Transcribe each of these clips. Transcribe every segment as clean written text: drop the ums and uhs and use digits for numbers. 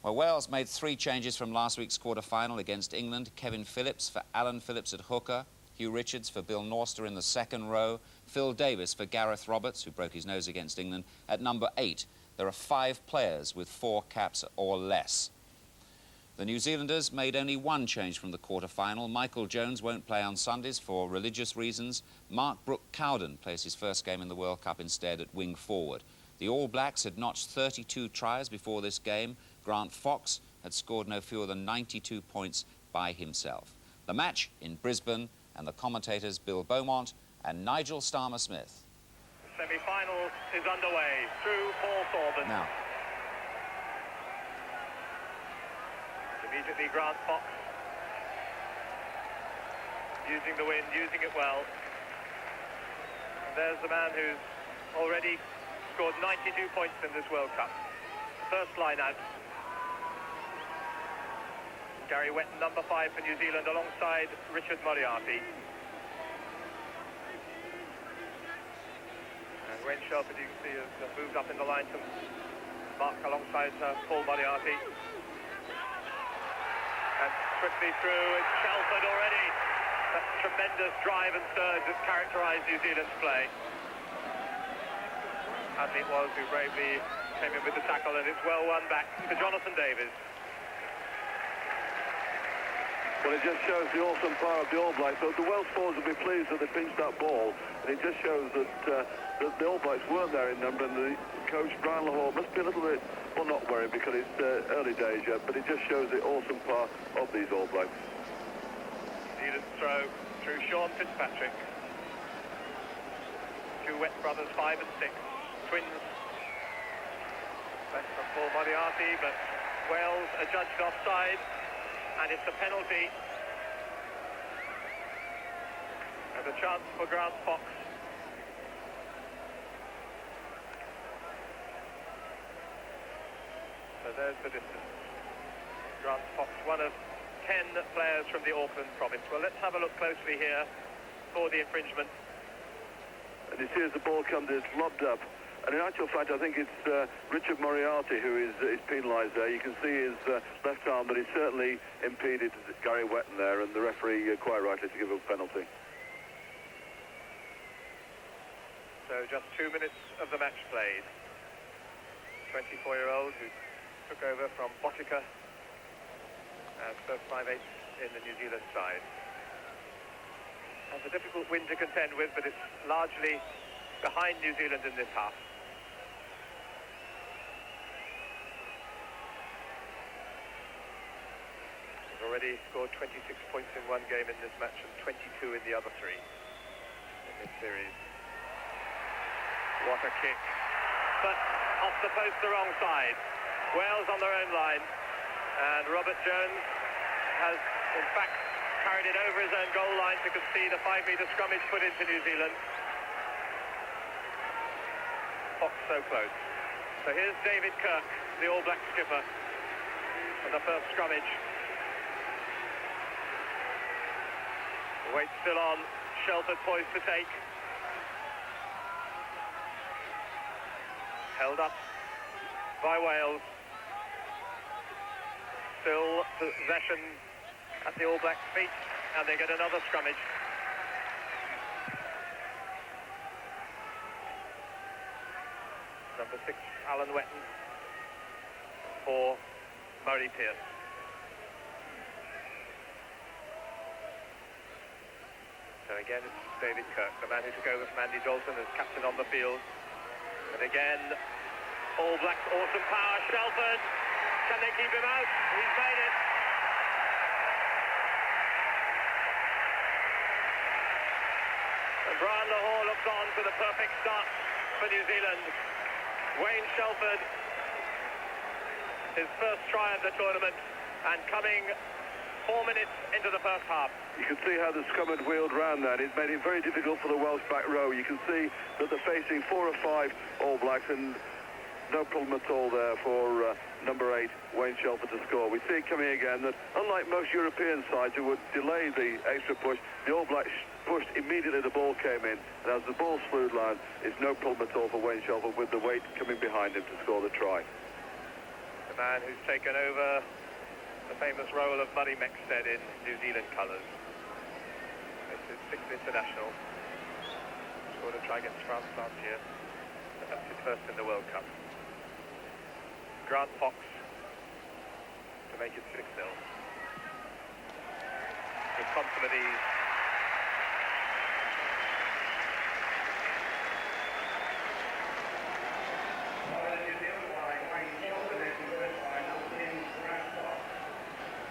Well, Wales made 3 changes from last week's quarter-final against England. Kevin Phillips for Alan Phillips at hooker, Hugh Richards for Bill Norster in the second row, Phil Davis for Gareth Roberts, who broke his nose against England, at number 8. There are 5 players with 4 caps or less. The New Zealanders made only 1 change from the quarter-final. Michael Jones won't play on Sundays for religious reasons. Mark Brooke-Cowden plays his first game in the World Cup instead at wing forward. The All Blacks had notched 32 tries before this game. Grant Fox had scored no fewer than 92 points by himself. The match in Brisbane, and the commentators Bill Beaumont and Nigel Starmer-Smith. The semi-final is underway through Paul Thorburn. Now, immediately Grant Fox, using the wind, using it well. And there's the man who's already scored 92 points in this World Cup. First line out. Gary Wetton, number 5 for New Zealand, alongside Richard Moriarty. And Wayne Shelford, you can see, has moved up in the line to mark alongside Paul Moriarty. And swiftly through, it's Shelford already. That tremendous drive and surge that characterised New Zealand's play. Hadley it was who bravely came in with the tackle, and it's well won back to Jonathan Davies. Well, it just shows the awesome power of the All Blacks. So the Welsh forwards will be pleased that they pinched that ball, and it just shows that the All Blacks weren't there in number, and the coach, Brian Lahore, must be a little bit, well, not worried because it's early days yet, but it just shows the awesome power of these All Blacks. Needed throw through Sean Fitzpatrick. 2 Wet brothers, 5 and 6. Twins. Best from Paul Moriarty, but Wales are judged offside. And it's a penalty. And a chance for Grant Fox. So there's the distance. Grant Fox, one of 10 players from the Auckland province. Well, let's have a look closely here for the infringement. And you see as the ball comes, it's lobbed up. And in actual fact, I think it's Richard Moriarty who is penalised there. You can see his left arm, but he certainly impeded Gary Wetton there, and the referee quite rightly to give a penalty. So just 2 minutes of the match played. 24-year-old who took over from Botica as first 5/8 in the New Zealand side. Has a difficult win to contend with, but it's largely behind New Zealand in this half. Already scored 26 points in one game in this match and 22 in the other 3 in this series. What a kick. But off the post, the wrong side. Wales on their own line. And Robert Jones has, in fact, carried it over his own goal line to concede a 5-metre scrummage put into New Zealand. Fox so close. So here's David Kirk, the All Black skipper, and the first scrummage. The weight still on. Shelford poised to take. Held up by Wales. Still possession at the All Blacks' feet, and they get another scrummage. Number 6, Alan Wetton. 4, Murray Pearce. So again, it's David Kirk, the man who took over from Andy Dalton as captain on the field. And again, All Blacks, awesome power. Shelford, can they keep him out? He's made it. And Brian Lahore looks on for the perfect start for New Zealand. Wayne Shelford, his first try of the tournament, and coming 4 minutes into the first half. You can see how the scrum had wheeled round that. It made it very difficult for the Welsh back row. You can see that they're facing 4 or 5 All Blacks, and no problem at all there for number 8, Wayne Shelford, to score. We see it coming again, that unlike most European sides who would delay the extra push, the All Blacks pushed immediately the ball came in, and as the ball slewed line, it's no problem at all for Wayne Shelford with the weight coming behind him to score the try. The man who's taken over the famous role of Murray Mexted in New Zealand colours. This is sixth international. Scored a try against France last year. But that's his first in the World Cup. Grant Fox to make it 6-0. With consummate ease.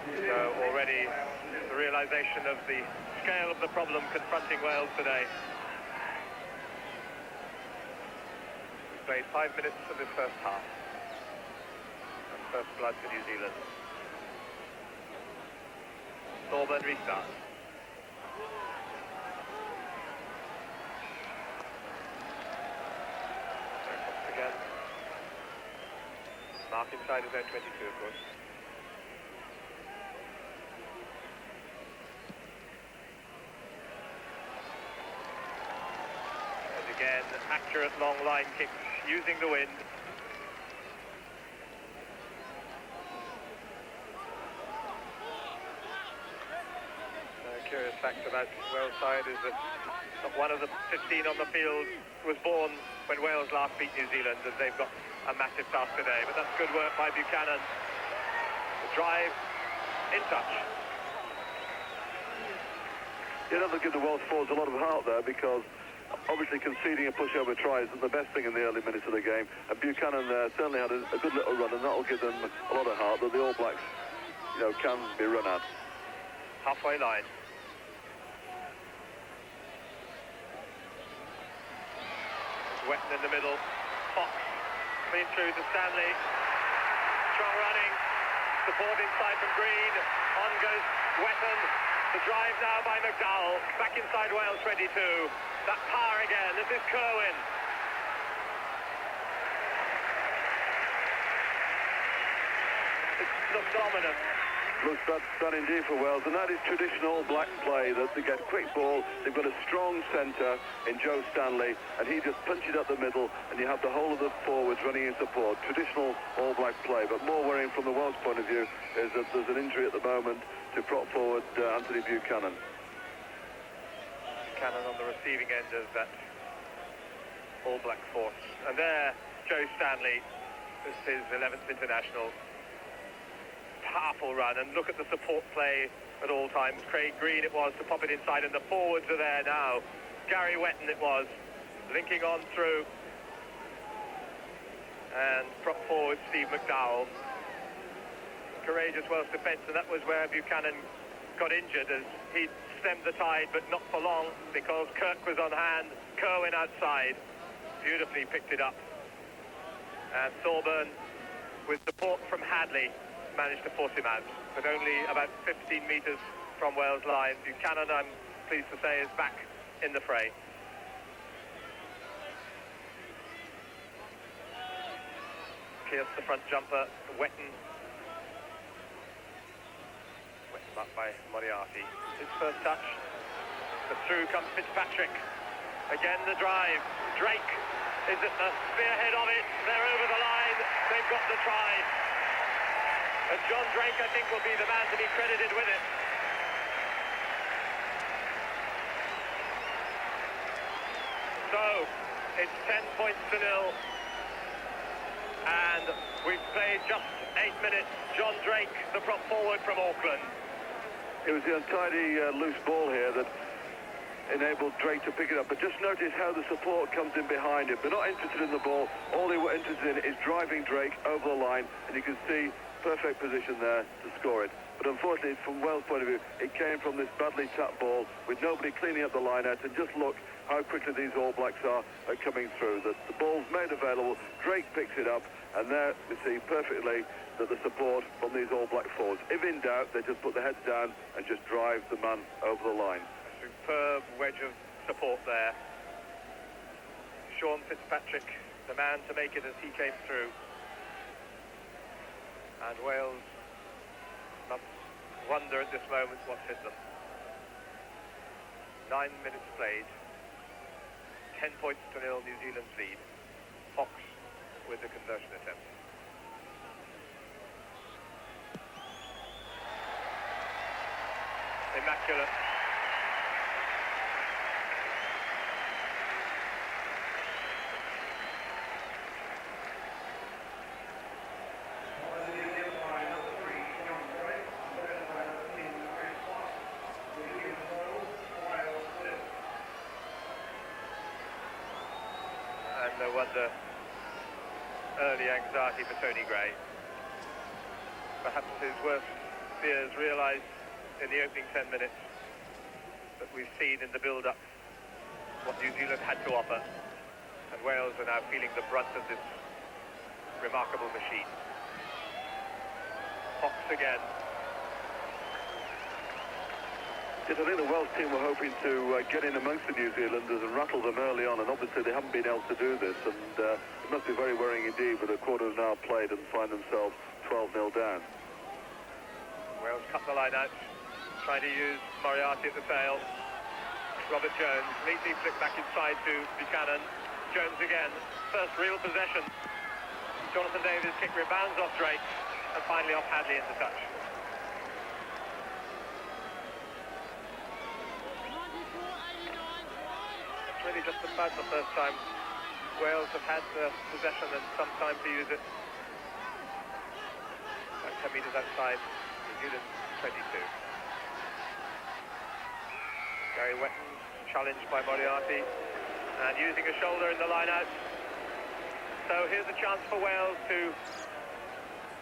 So already the realisation of the scale of the problem confronting Wales today. We've played 5 minutes of this first half. And first blood for New Zealand. Thorburn restarts. Once again. Mark inside his own 22, of course. Again, accurate long line kicks using the wind. A curious fact about Wales' side is that not one of the 15 on the field was born when Wales last beat New Zealand, and they've got a massive task today. But that's good work by Buchanan. The drive in touch. You know, they'll give the Welsh forwards a lot of heart there, because obviously conceding a pushover try isn't the best thing in the early minutes of the game, and Buchanan certainly had a good little run, and that'll give them a lot of heart that the All Blacks, you know, can be run at. Halfway line. Wetton in the middle. Fox clean through to Stanley. Strong running. Support inside from Green. On goes Wetton. The drive now by McDowell. Back inside Wales 22. That power again. This is Kerwin. It looks dominant. Looks that indeed for Wales, and that is traditional Black play, that they get quick ball. They've got a strong centre in Joe Stanley, and he just punches up the middle, and you have the whole of the forwards running in support. Traditional All Black play, but more worrying from the Welsh point of view is that there's an injury at the moment to prop forward Anthony Buchanan. Buchanan on the receiving end of that All Black force. And there, Joe Stanley, this is his 11th international. Powerful run, and look at the support play at all times. Craig Green it was to pop it inside, and the forwards are there now. Gary Wetton it was, linking on through. And prop forward Steve McDowell. Courageous Welsh defence, and that was where Buchanan got injured, as he stemmed the tide, but not for long, because Kirk was on hand, Kerwin outside. Beautifully picked it up. And Thorburn, with support from Hadley, managed to force him out, but only about 15 metres from Wales' line. Buchanan, I'm pleased to say, is back in the fray. Pierce the front jumper, Wetton. Wetton up by Moriarty. His first touch, but through comes Fitzpatrick. Again the drive. Drake is at the spearhead of it. They're over the line. They've got the try. And John Drake, I think, will be the man to be credited with it. So, it's 10 points to 0. And we've played just 8 minutes. John Drake, the prop forward from Auckland. It was the untidy loose ball here that enabled Drake to pick it up, but just notice how the support comes in behind him. They're not interested in the ball. All they were interested in is driving Drake over the line, and you can see perfect position there to score it. But unfortunately, from Wales' point of view, it came from this badly tapped ball with nobody cleaning up the line out, and just look how quickly these All Blacks are coming through. The ball's made available, Drake picks it up, and there we see perfectly that the support from these All Black forwards. If in doubt, they just put their heads down and just drive the man over the line. A superb wedge of support there. Sean Fitzpatrick, the man to make it as he came through. And Wales must wonder at this moment what's hit them. 9 minutes played. 10 points to 0, New Zealand's lead. Fox with the conversion attempt. immaculate. And no wonder early anxiety for Tony Gray. Perhaps his worst fears realised in the opening 10 minutes that we've seen in the build-up what New Zealand had to offer, and Wales are now feeling the brunt of this remarkable machine. Fox again. Yes, I think the Welsh team were hoping to get in amongst the New Zealanders and rattle them early on, and obviously they haven't been able to do this, and it must be very worrying indeed with a quarter of an hour played and find themselves 12-0 down. Wales cut the line out, trying to use Moriarty at the tail. Robert Jones neatly flicked back inside to Buchanan. Jones again, first real possession. Jonathan Davies' kick rebounds off Drake and finally off Hadley into touch. It's really just about the first time Wales have had possession and some time to use it. About 10 metres outside, New Zealand 22. Gary Wetton challenged by Moriarty and using a shoulder in the line out. So here's a chance for Wales to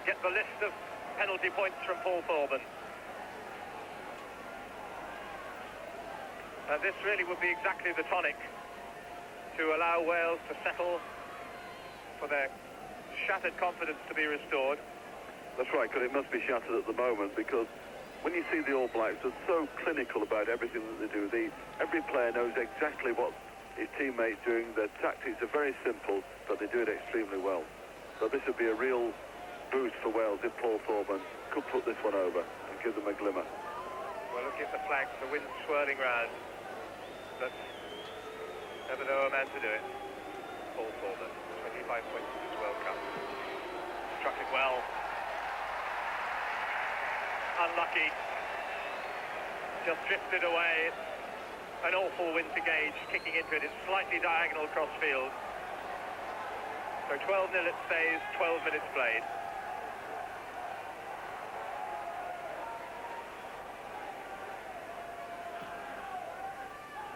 get the list of penalty points from Paul Thorburn. And this really would be exactly the tonic to allow Wales to settle, for their shattered confidence to be restored. That's right, because it must be shattered at the moment, because when you see the All Blacks, they're so clinical about everything that they do. Every player knows exactly what his teammates doing. Their tactics are very simple, but they do it extremely well. So this would be a real boost for Wales if Paul Thorburn could put this one over and give them a glimmer. Well, looking at the flags, the wind swirling round, but never know a man to do it. Paul Thorburn, 25 points in this World Cup. Struck it well. Unlucky. Just drifted away. An awful wind to gauge, kicking into it. It's slightly diagonal cross field. So 12-0 it stays, 12 minutes played.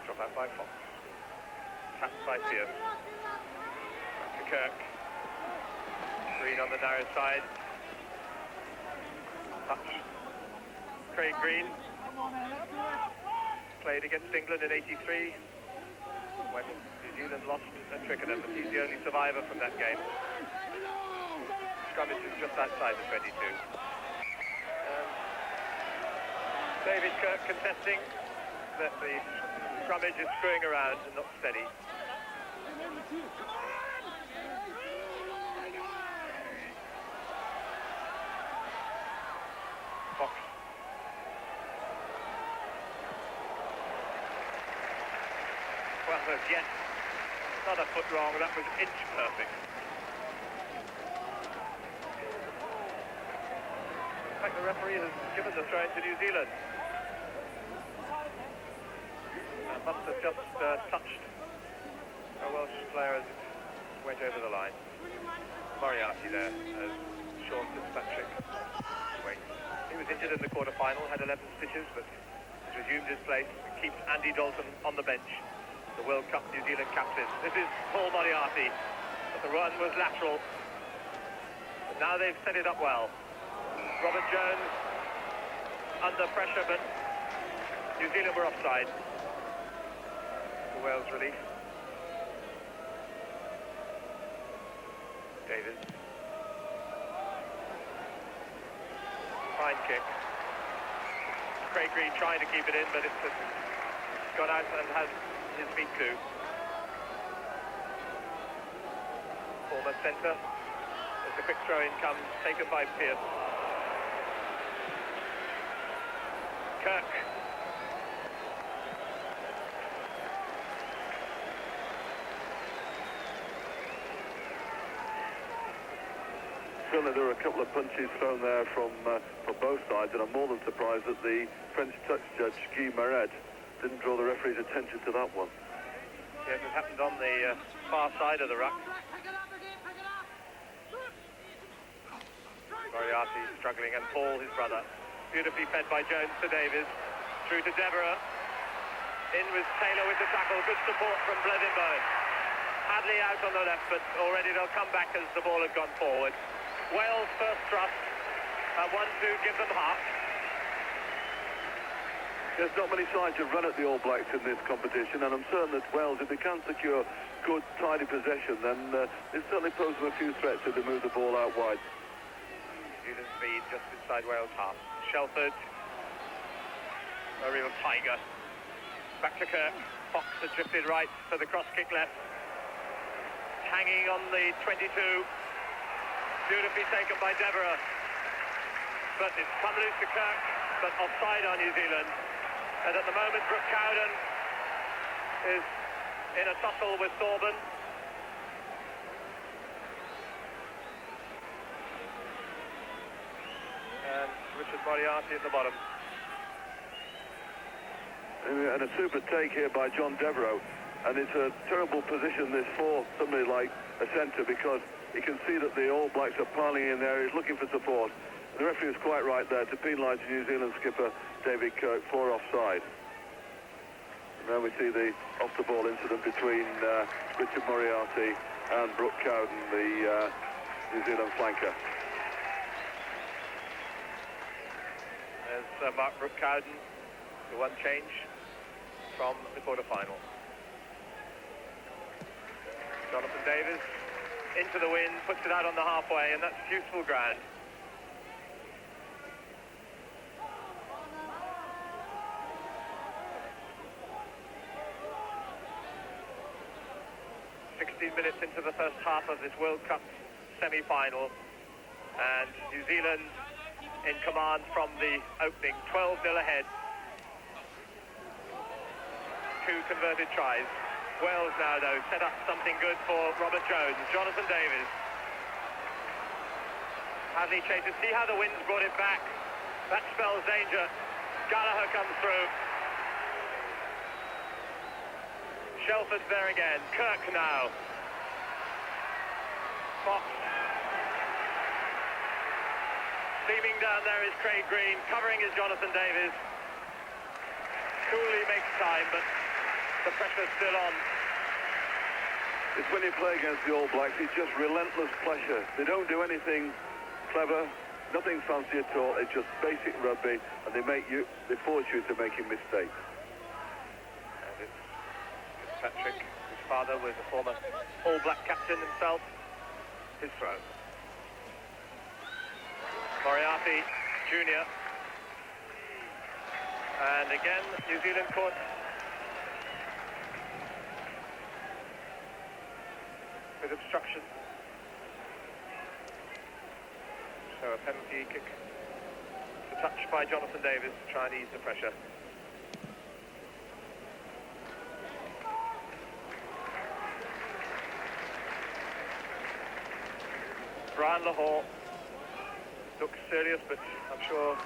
Drop out by Fox. Tapped by Pearce. Back to Kirk. Green on the narrow side. Touch. Craig Green. Played against England in '83 when New Zealand lost at Twickenham, but he's the only survivor from that game. Scrummage is just outside the 22. David Kirk contesting that the scrummage is screwing around and not steady. Fox. Well, yes, not a foot wrong, that was inch perfect. In fact, the referee has given the throw to New Zealand. Must have just touched a Welsh player as it went over the line. Moriarty there, as Sean Fitzpatrick waits. He was injured in the quarter-final, had 11 stitches, but has resumed his place and keeps Andy Dalton on the bench, the World Cup New Zealand captain. This is Paul Moriarty, but the run was lateral. But now they've set it up well. Robert Jones under pressure, but New Zealand were offside. Wales relief. Davis. Fine kick. Craig Green trying to keep it in, but it's gone out and has his feet too. Former centre. As the quick throw-in comes, taken by Pearce. Kirk. certainly there were a couple of punches thrown there from both sides, and I'm more than surprised that the French touch judge, Guy Maret, didn't draw the referee's attention to that one. Yes, it happened on the far side of the ruck. Moriarty struggling, and Paul, his brother. Beautifully fed by Jones to Davies. Through to Deborah. In with Taylor with the tackle. Good support from Bledinbone. Hadley out on the left, but already they'll come back as the ball had gone forward. Wales first thrust. 1-2, give them half. There's not many sides to run at the All Blacks in this competition, and I'm certain that Wales, if they can secure good, tidy possession, then it certainly poses them a few threats if they move the ball out wide. New Zealand speed just inside Wales half. Shelford. A real tiger. Back to Kirk. Fox had drifted right for the cross kick left. Hanging on the 22. Beautifully taken by Deborah. But it's come loose to Kirk, but offside on New Zealand. And at the moment, Brooke Cowden is in a tussle with Thorburn. And Richard Moriarty at the bottom. And a super take here by John Devereux. And it's a terrible position, this, for somebody like a centre, because you can see that the All Blacks are piling in there. He's looking for support. The referee is quite right there to penalise New Zealand skipper David Kirk for offside. And now we see the off-the-ball incident between Richard Moriarty and Brooke Cowden, the New Zealand flanker. There's Mark Brooke Cowden, the one change from the quarter-final. Jonathan Davies into the wind, puts it out on the halfway, and that's useful ground. Minutes into the first half of this World Cup semi-final, and New Zealand in command from the opening, 12-0 ahead. 2 converted tries. Wales now, though, set up something good for Robert Jones. Jonathan Davies. Hadley chases. See how the wind's brought it back. That spells danger. Gallagher comes through. Shelford's there again. Kirk now. Fox. Steaming down there is Craig Green. Covering is Jonathan Davies. Cooley makes time, but the pressure's still on. It's when you play against the All Blacks, it's just relentless pressure. They don't do anything clever, nothing fancy at all. It's just basic rugby, and they force you to making mistakes. And it's Fitzpatrick, whose father was a former All Black captain himself. His throw. Moriarty Jr. And again, New Zealand caught with obstruction. So a penalty kick. It's a touch by Jonathan Davies to try and ease the pressure. Brian Lahore looks serious, but I'm sure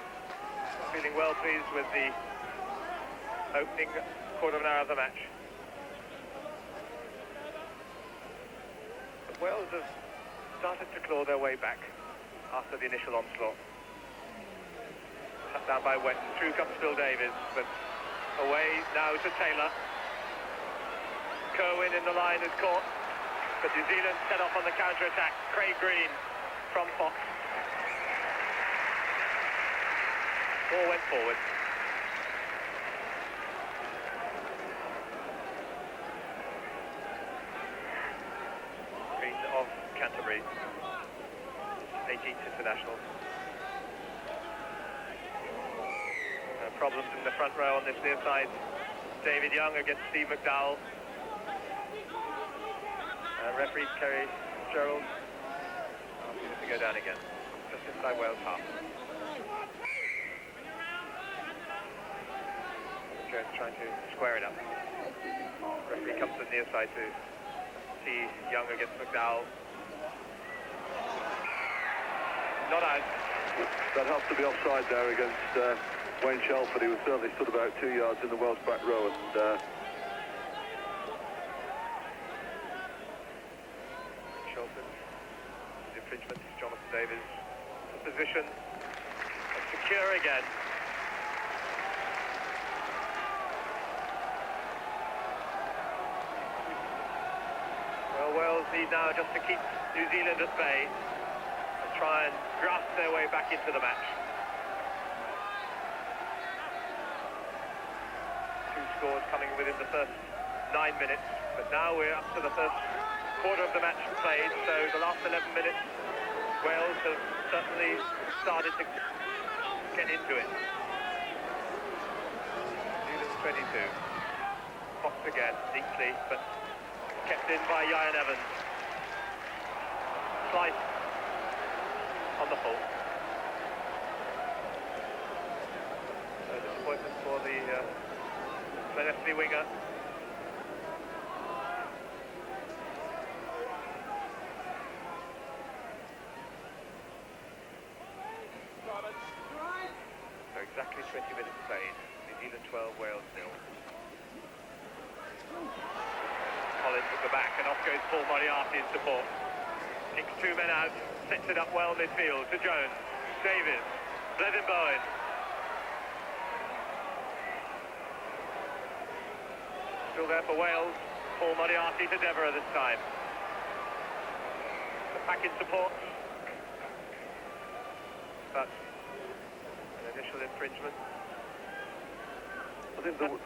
feeling well pleased with the opening quarter of an hour of the match. But Wales have started to claw their way back after the initial onslaught. Cut down by Wetton. Through comes Phil Davies, but away now to Taylor. Kerwin in the line is caught, but New Zealand set off on the counter-attack. Craig Green from Fox. Ball went forward. Green of Canterbury, 18th international. Problems in the front row on this near side. David Young against Steve McDowell. Referee Kerry Gerald asking it to go down again, just inside Wales half. Jones trying to square it up. Referee comes to the near side to see Young against McDowell. not out. That has to be offside there against Wayne Shelford. He was certainly stood about 2 yards in the Welsh back row, and Shelford, infringement, Jonathan Davies, position, and secure again. Well, Wales need now just to keep New Zealand at bay and try and grasp their way back into the match. Two scores coming within the first 9 minutes, but now we're up to the first quarter of the match played, so the last 11 minutes, Wales have certainly started to get into it. New Zealand's 22. Fox again, neatly, but kept in by Ian Evans. Slice on the full. So disappointment for the Glenelg winger. So exactly 20 minutes played. New Zealand 12, Wales 0. Collins at the back, and off goes Paul Moriarty in support. Kicks 2 men out, sets it up well midfield to Jones, Davies, Blevin Bowen. Still there for Wales, Paul Moriarty to Deborah this time. The pack in support, but an initial infringement. I think the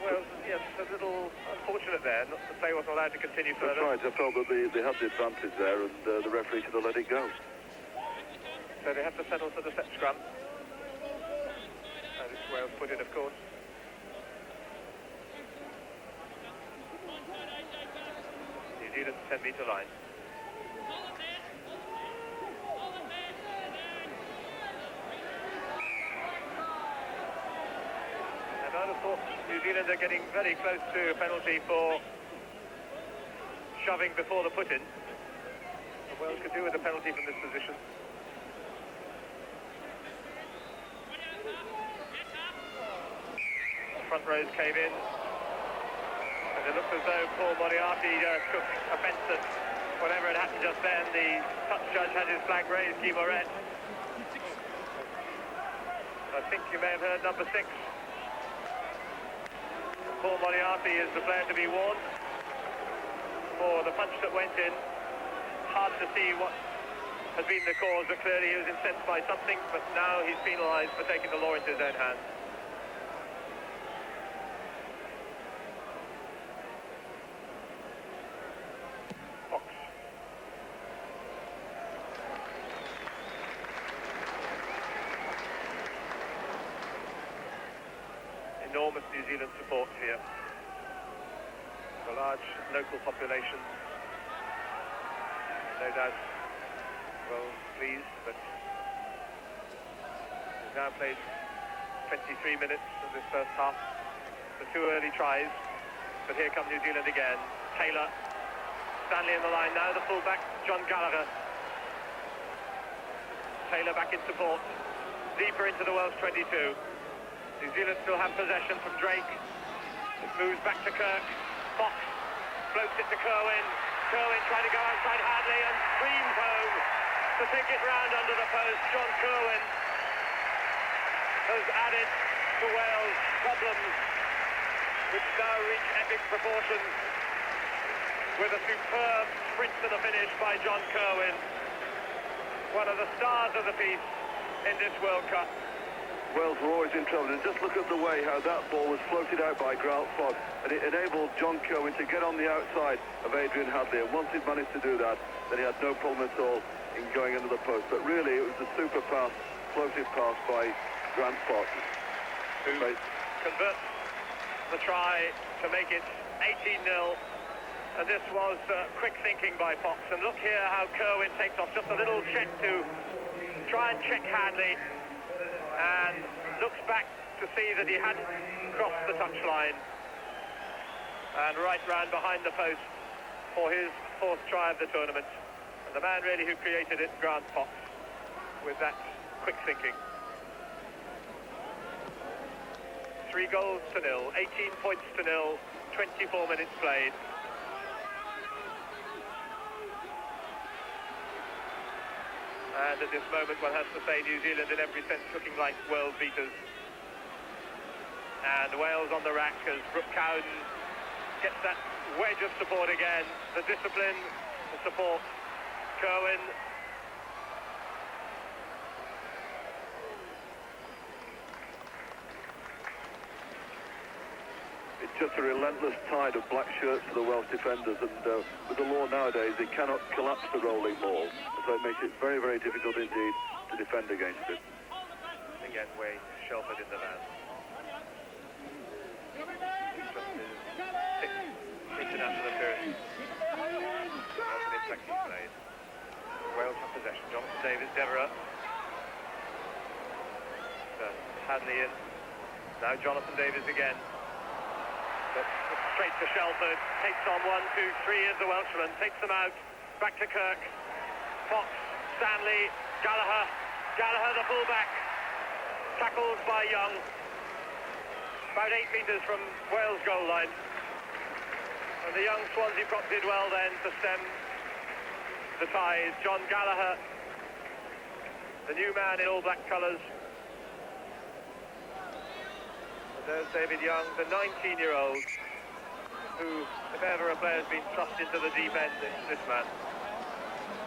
Well, yes, a little unfortunate there. The play wasn't allowed to continue further. That's right, I felt that they had the advantage there, and the referee should have let it go. So they have to settle for the set scrum. And it's Wales put in, of course. New Zealand's 10-metre line. And I'd have thought New Zealand are getting very close to a penalty for shoving before the put-in. Wales could do with a penalty from this position. Front rows came in, and it looked as though Paul Moriarty took offence at whatever had happened just then. The touch judge had his flag raised, Guy Moret. I think you may have heard number 6. Paul Moriarty is the player to be warned for the punch that went in. Hard to see what has been the cause, but clearly he was incensed by something, but now he's penalised for taking the law into his own hands. Fox. Enormous New Zealand support here. A large local population. No doubt, well, pleased, but we've now played 23 minutes of this first half. The 2 early tries, but here come New Zealand again. Taylor, Stanley in the line now, the fullback, John Gallagher. Taylor back in support, deeper into the Welsh 22. New Zealand still have possession from Drake. It moves back to Kirk. Fox floats it to Kerwin. Kerwin trying to go outside Hadley and screams home to take it round under the post. John Kerwin has added to Wales' problems, which now reach epic proportions, with a superb sprint to the finish by John Kerwin, one of the stars of the piece in this World Cup. Wales were always in trouble, and just look at the way how that ball was floated out by Grant Fogg, and it enabled John Kerwin to get on the outside of Adrian Hadley, and once he'd managed to do that, then he had no problem at all in going under the post. But really, it was a super pass, floated pass by Grant Fogg, who converts the try to make it 18-0. And this was quick thinking by Fox. And look here how Kerwin takes off, just a little check to try and check Hadley, and looks back to see that he hadn't crossed the touchline, and right round behind the post for his 4th try of the tournament. And the man really who created it, Grant Fox, with that quick thinking. 3 goals to 0, 18 points to 0, 24 minutes played. And at this moment, one has to say New Zealand in every sense looking like world beaters. And Wales on the rack as Brooke Cowden gets that wedge of support again. The discipline, the support. Kerwin. It's just a relentless tide of black shirts for the Welsh defenders, and with the law nowadays, they cannot collapse the rolling ball. So it makes it very, very difficult indeed to defend against it. Again, Wayne Shelford in the van. Sixth international appearance. Not an impact he's played. Wales have possession. Jonathan Davies, Devereux. Hadley in. Now Jonathan Davies again. But straight to Shelford. Takes on 1, 2, 3 is the Welshman. Takes them out. Back to Kirk. Fox, Stanley, Gallagher. Gallagher, the fullback. Tackled by Young. About 8 metres from Wales' goal line. And the young Swansea prop did well then to stem the ties. John Gallagher, the new man in all black colours. And there's David Young, the 19-year-old, who, if ever a player's been thrust into the deep end, it's this man.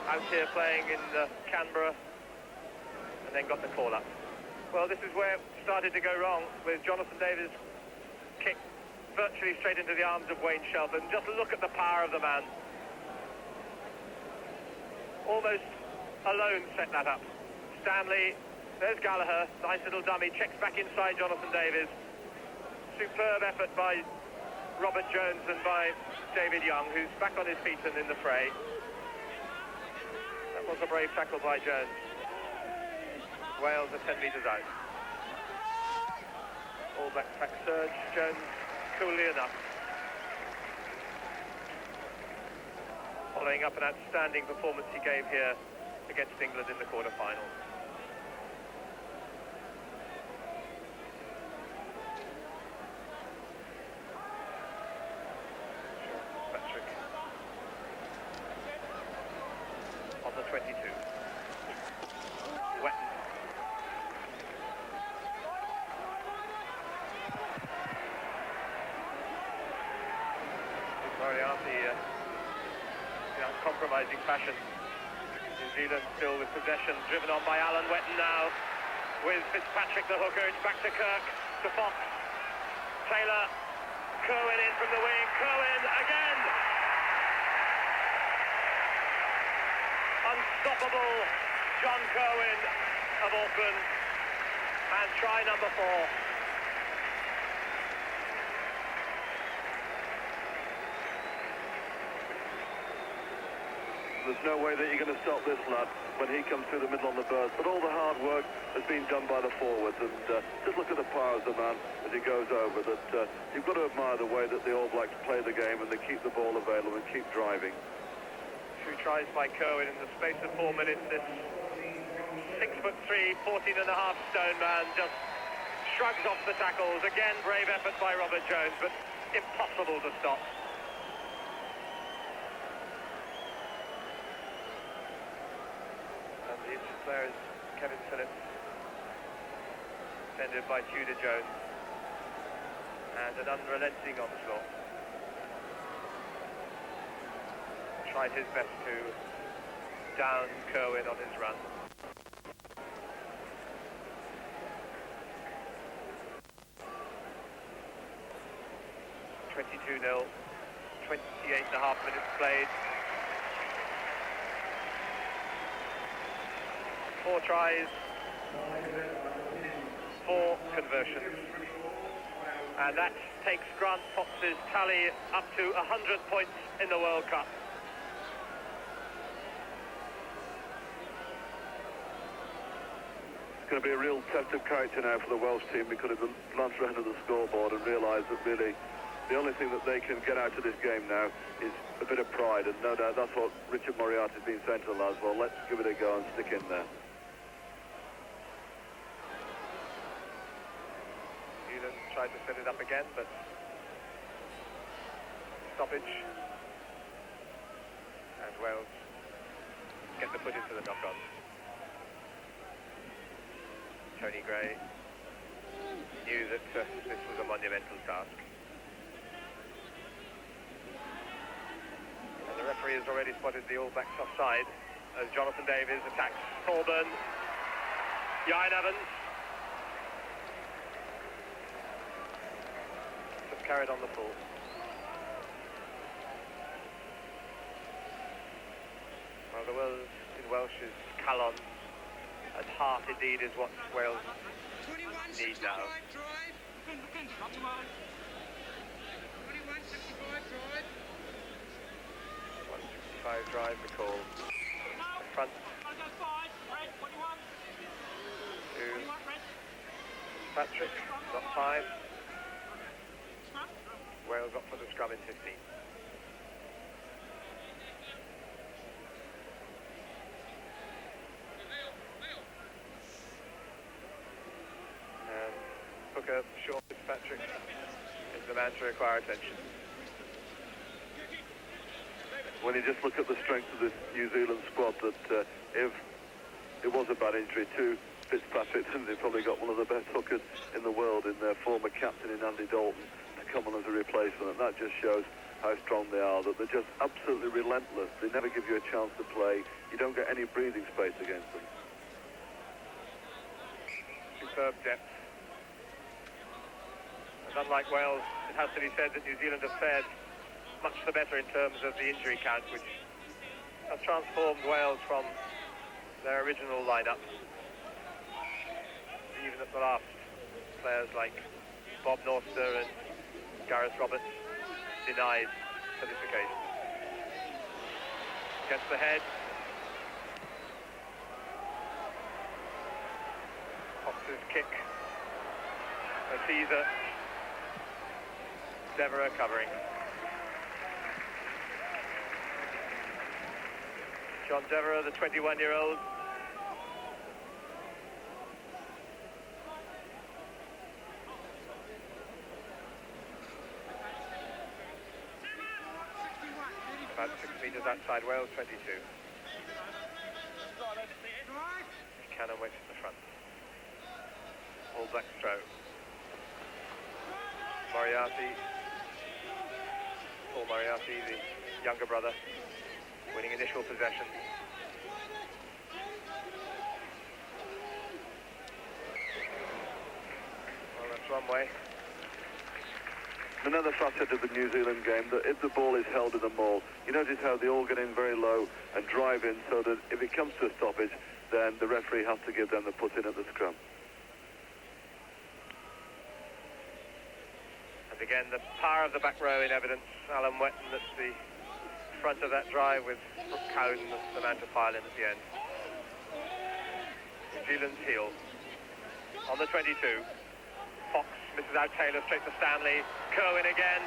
Out here playing in Canberra, and then got the call-up. Well, this is where it started to go wrong, with Jonathan Davies' kick virtually straight into the arms of Wayne Shelford. Just look at the power of the man. Almost alone set that up. Stanley, there's Gallagher, nice little dummy, checks back inside Jonathan Davies. Superb effort by Robert Jones and by David Young, who's back on his feet and in the fray. That was a brave tackle by Jones. Wales are 10 metres out. All back track surge. Jones coolly enough. Following up an outstanding performance he gave here against England in the quarter-finals. Patrick on the 22. Wetton. Moriarty in uncompromising fashion. New Zealand still with possession, driven on by Alan Wetton now. With Fitzpatrick the hooker, it's back to Kirk, to Fox. Taylor, Kerwin in from the wing, Kerwin again! Unstoppable John Kerwin of Auckland, and try number 4. There's no way that you're going to stop this lad when he comes through the middle on the burst. But all the hard work has been done by the forwards, and just look at the power of the man as he goes over. That you've got to admire the way that the All Blacks play the game and they keep the ball available and keep driving. 2 tries by Kerwin in the space of 4 minutes. This 6'3", 14.5-stone man just shrugs off the tackles. Again, brave effort by Robert Jones, but impossible to stop. And the injured player is Kevin Phillips, defended by Tudor Jones, and an unrelenting onslaught. Tried his best to down Kerwin on his run. (22-0), 28.5 minutes played. 4 tries, 4 conversions. And that takes Grant Fox's tally up to 100 points in the World Cup. It's going to be a real test of character now for the Welsh team, because they've glanced around at the scoreboard and realised that really the only thing that they can get out of this game now is a bit of pride, and no doubt that's what Richard Moriarty's been saying to the lads. Well, let's give it a go and stick in there. tried to set it up again, but stoppage. And Wales get the foot into the knock-on. Tony Gray knew that this was a monumental task. And the referee has already spotted the All Blacks offside as Jonathan Davies attacks Thorburn. Ian Evans just carried on the full. Well, the word in Welsh is calon, and heart indeed is what Wales need now. 165 drive, the call. Front to Patrick, not 5. Wales up for the scrum in 15. And Hooker, Shaw, Fitzpatrick is the man to require attention. When you just look at the strength of this New Zealand squad, that if it was a bad injury to Fitzpatrick, then they've probably got one of the best hookers in the world in their former captain in Andy Dalton to come on as a replacement, and that just shows how strong they are, that they're just absolutely relentless. They never give you a chance to play. You don't get any breathing space against them. Superb depth. And unlike Wales, it has to be said that New Zealand have fared much the better in terms of the injury count, which has transformed Wales from their original lineup. Even at the last, players like Bob Norster and Gareth Roberts denied for this occasion. Gets the head. Fox's kick. A teaser. Devereux covering. John Devereux, the 21-year-old. About 6 metres outside Wales, 22. Cannon waits at the front. All Black throw. Moriarty. Paul Moriarty, the younger brother, winning initial possession. Well, that's one way. Another facet of the New Zealand game, that if the ball is held in the maul, you notice how they all get in very low and drive in, so that if it comes to a stoppage, then the referee has to give them the put in at the scrum. And again, the power of the back row in evidence. Alan Wetton at the front of that drive, with Brooke Cowden as the man to pile in at the end. New Zealand's heel. On the 22. Fox misses out Taylor straight to Stanley. Kerwin again.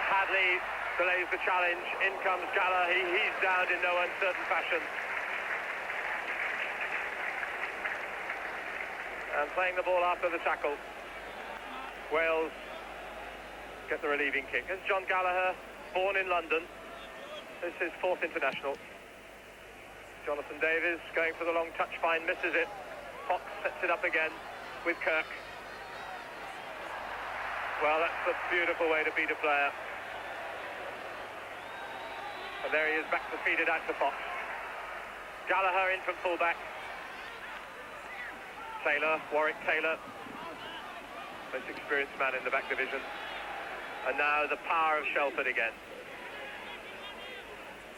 Hadley delays the challenge. In comes Gallagher. He's downed in no uncertain fashion. And playing the ball after the tackle. Wales get the relieving kick. It's John Gallagher, born in London. This is his 4th international. Jonathan Davies going for the long touch, fine, misses it. Fox sets it up again with Kirk. Well, that's a beautiful way to beat a player. And there he is, back to feed it out to Fox. Gallagher in from fullback. Taylor, Warwick Taylor, most experienced man in the back division. And now the power of Shelford again.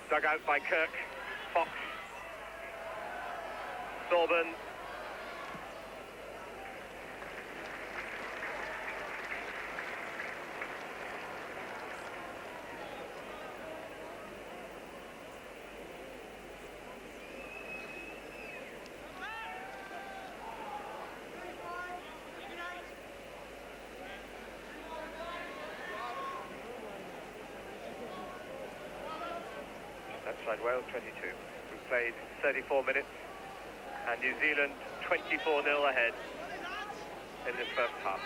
Dug out by Kirk, Fox, Thorburn. Outside Wales 22. We've played 34 minutes and New Zealand 24-0 ahead in this first half.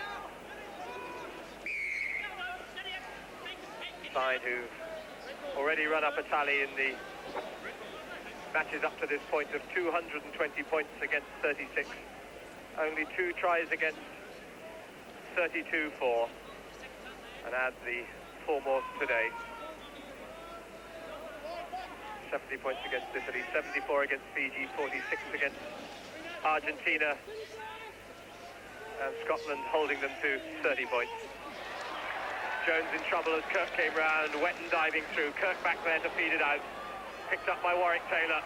side who've already run up a tally in the matches up to this point of 220 points against 36. Only 2 tries against 32 for, and add the 4 more today. 70 points against Italy, 74 against Fiji, 46 against Argentina, and Scotland holding them to 30 points. Jones in trouble as Kirk came round, wet and diving through. Kirk back there to feed it out. Picked up by Warwick Taylor.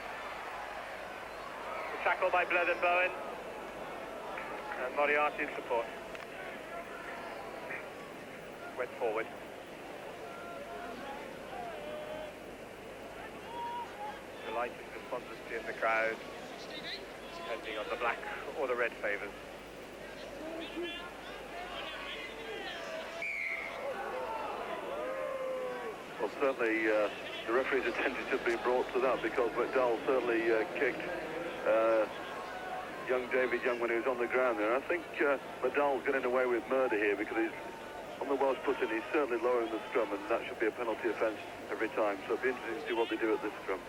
The tackle by Blethen Bowen. And Moriarty in support. Went forward. Delighted despondency in the crowd, depending on the black or the red favours. Well, certainly the referee's attention should be brought to that, because McDowell certainly kicked young David Young when he was on the ground there. I think McDowell's getting away with murder here, because he's on the Welsh footing. He's certainly lowering the scrum, and that should be a penalty offence every time. So it'll be interesting to see what they do at this scrum.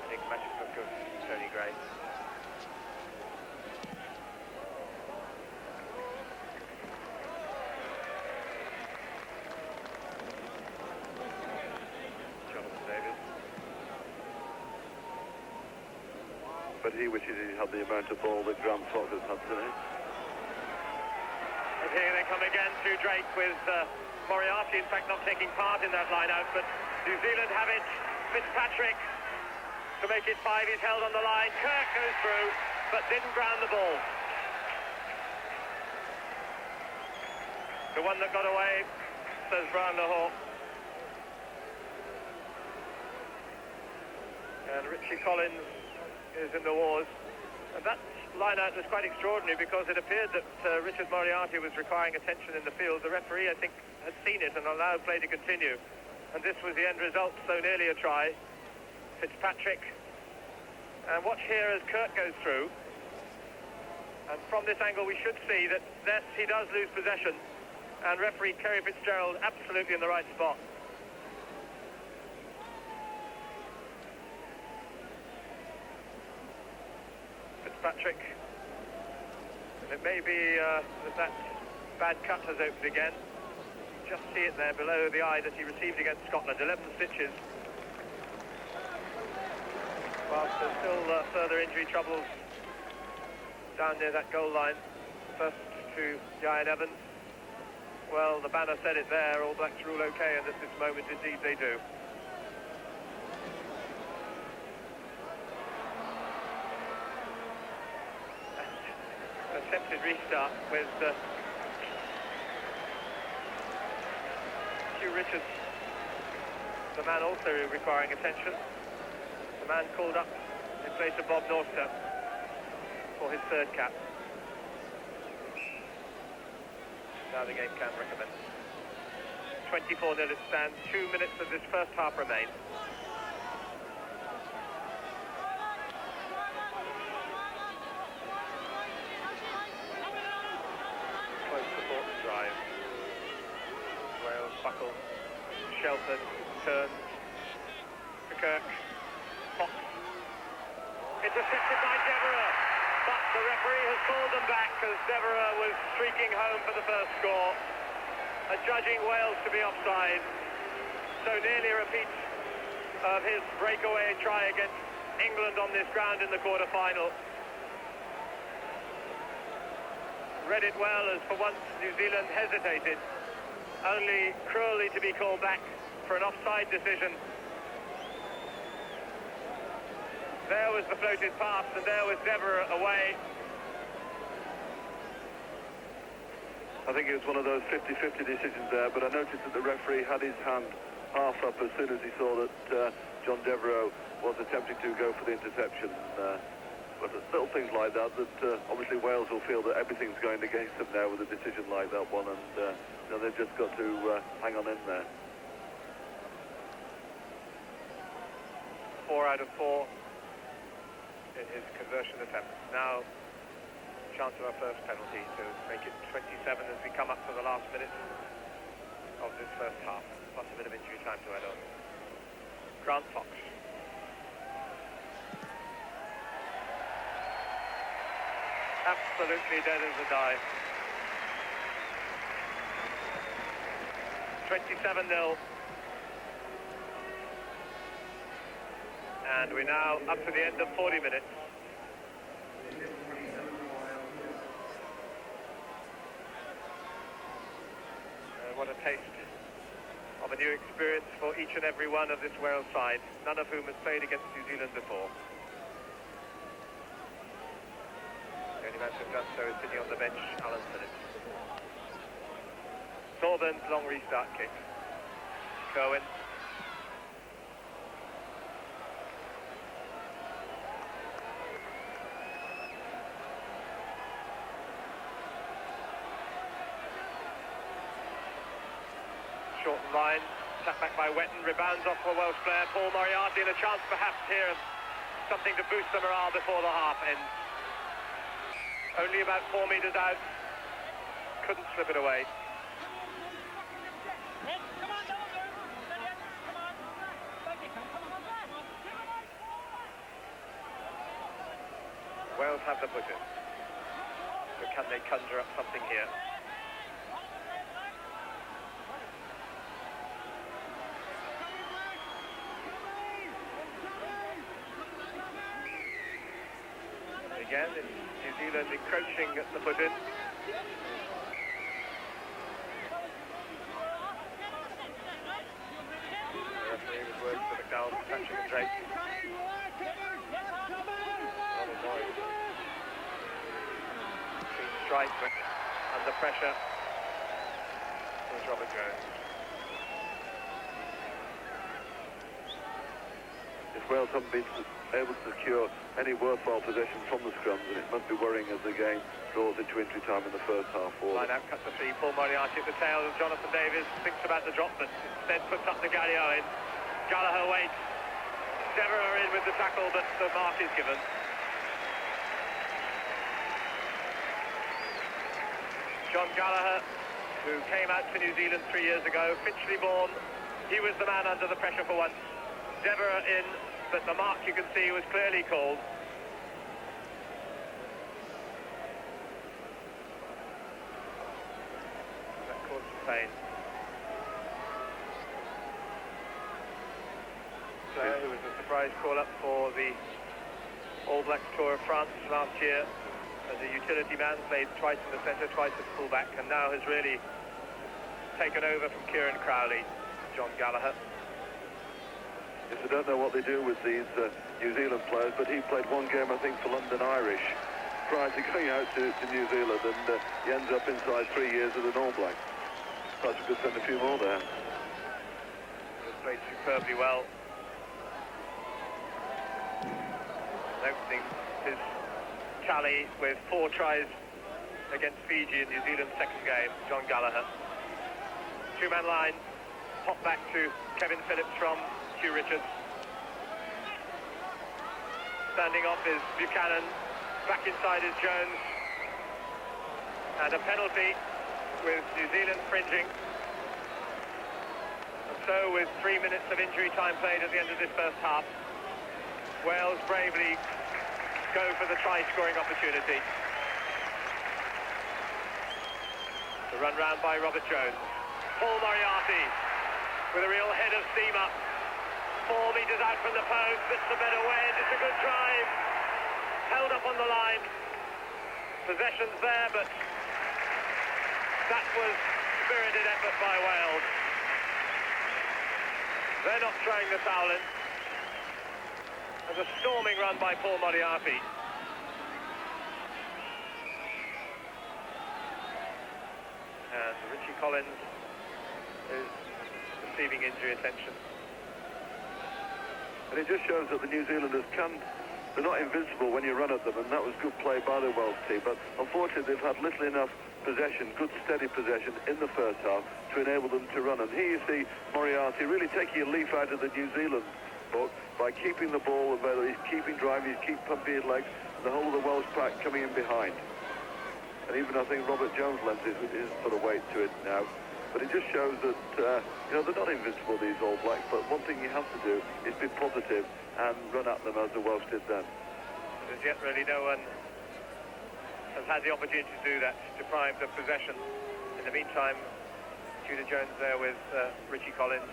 Big match book of Tony Gray. But he wishes he had the amount of ball that Graham Fox has had today. And here they come again to Drake with Moriarty, in fact, not taking part in that line-out, but New Zealand have it. Fitzpatrick to make it 5, he's held on the line. Kirk goes through, but didn't ground the ball. The one that got away, says Brian Lahore. And Richie Collins is in the wars, and that line-out was quite extraordinary, because it appeared that Richard Moriarty was requiring attention in the field. The referee, I think, had seen it and allowed play to continue, and this was the end result, so nearly a try. Fitzpatrick, and watch here as Kirk goes through, and from this angle we should see that he does lose possession, and referee Kerry Fitzgerald absolutely in the right spot. Patrick, and it may be that bad cut has opened again. Just see it there below the eye that he received against Scotland. 11 stitches. Whilst there's still further injury troubles down near that goal line. First to Ian Evans. Well, the banner said it there. All Blacks rule okay, and at this moment indeed they do. Attempted restart with Hugh Richards, the man also requiring attention, the man called up in place of Bob Norster for his 3rd cap. Now the game can recommence. 24-0 it stands. 2 minutes of this first half remain. Buckle, Shelton, turns to Kirk, Fox, intercepted by Devereux, but the referee has called them back as Devereux was streaking home for the first score, adjudging Wales to be offside, so nearly a repeat of his breakaway try against England on this ground in the quarter-final. Read it well as for once New Zealand hesitated, only cruelly to be called back for an offside decision. There was the floated pass, and there was Devereux away. I think it was one of those 50-50 decisions there, but I noticed that the referee had his hand half up as soon as he saw that John Devereux was attempting to go for the interception. But little things like that, obviously Wales will feel that everything's going against them now with a decision like that one, and they've just got to hang on in there. 4 out of 4 in his conversion attempt. Now, chance of our first penalty to make it 27 as we come up to the last minute of this first half, plus a bit of injury time to add on. Grant Fox. Absolutely dead as a die. 27-0. And we're now up to the end of 40 minutes. What a taste of a new experience for each and every one of this Wales side, none of whom has played against New Zealand before. The only man to have done so is sitting on the bench, Alan Phillips. Thorburns long restart kick. Cohen. Shortened line, tap back by Wetton, rebounds off for a Welsh player, Paul Moriarty, and a chance perhaps here of something to boost the morale before the half ends. Only about 4 metres out, couldn't slip it away. Wales have the booker. So can they conjure up something here? Again, it's New Zealand encroaching at the foot-in. The referee with words to McDowell, touching and Drake. Strike, but under pressure was Robert Jones. If Wales haven't been able to secure any worthwhile possession from the scrums, and it must be worrying as the game draws into injury time in the first half. Line out, cut to three. Paul Moriarty at the tail of Jonathan Davies, thinks about the drop, but instead puts up to Gary Owen. Gallagher waits. Devereux in with the tackle, but the mark is given. John Gallagher, who came out to New Zealand 3 years ago, Finchley born, he was the man under the pressure for once. Devereux in, but the mark you can see was clearly called. That caused some pain. Player who was a surprise call-up for the All Blacks Tour of France last year as a utility man, played twice in the centre, twice at full-back, and now has really taken over from Kieran Crowley, John Gallagher. Yes, I don't know what they do with these New Zealand players, but he played one game, I think, for London Irish prior to going out to New Zealand, and he ends up inside 3 years as an All Black. Perhaps we could send a few more there. He played superbly well. Noting his tally with 4 tries against Fiji in New Zealand's second game, John Gallagher. Two-man line, pop back to Kevin Phillips from Hugh Richards. Standing off is Buchanan, back inside is Jones. And a penalty with New Zealand fringing. And so with 3 minutes of injury time played at the end of this first half, Wales bravely go for the try-scoring opportunity. The run round by Robert Jones. Paul Moriarty with a real head of steam up. 4 metres out from the post, it's a better wedge, it's a good drive. Held up on the line. Possession's there, but that was spirited effort by Wales. They're not throwing the towel in. There's a storming run by Paul Moriarty. And Richie Collins is receiving injury attention. And it just shows that the New Zealanders they're not invincible when you run at them, and that was good play by the Welsh team. But unfortunately, they've had little enough possession, good steady possession in the first half to enable them to run. And here you see Moriarty really taking a leaf out of the New Zealand book by keeping the ball available. He's keeping driving, he's keeping pumping his legs, and the whole of the Welsh pack coming in behind. And even I think Robert Jones lends his sort of weight to it now. But it just shows that, you know, they're not invincible, these All Blacks, but one thing you have to do is be positive and run at them as the Welsh did then. As yet, really, no one has had the opportunity to do that, deprived of possession. In the meantime, Judah Jones there with Richie Collins.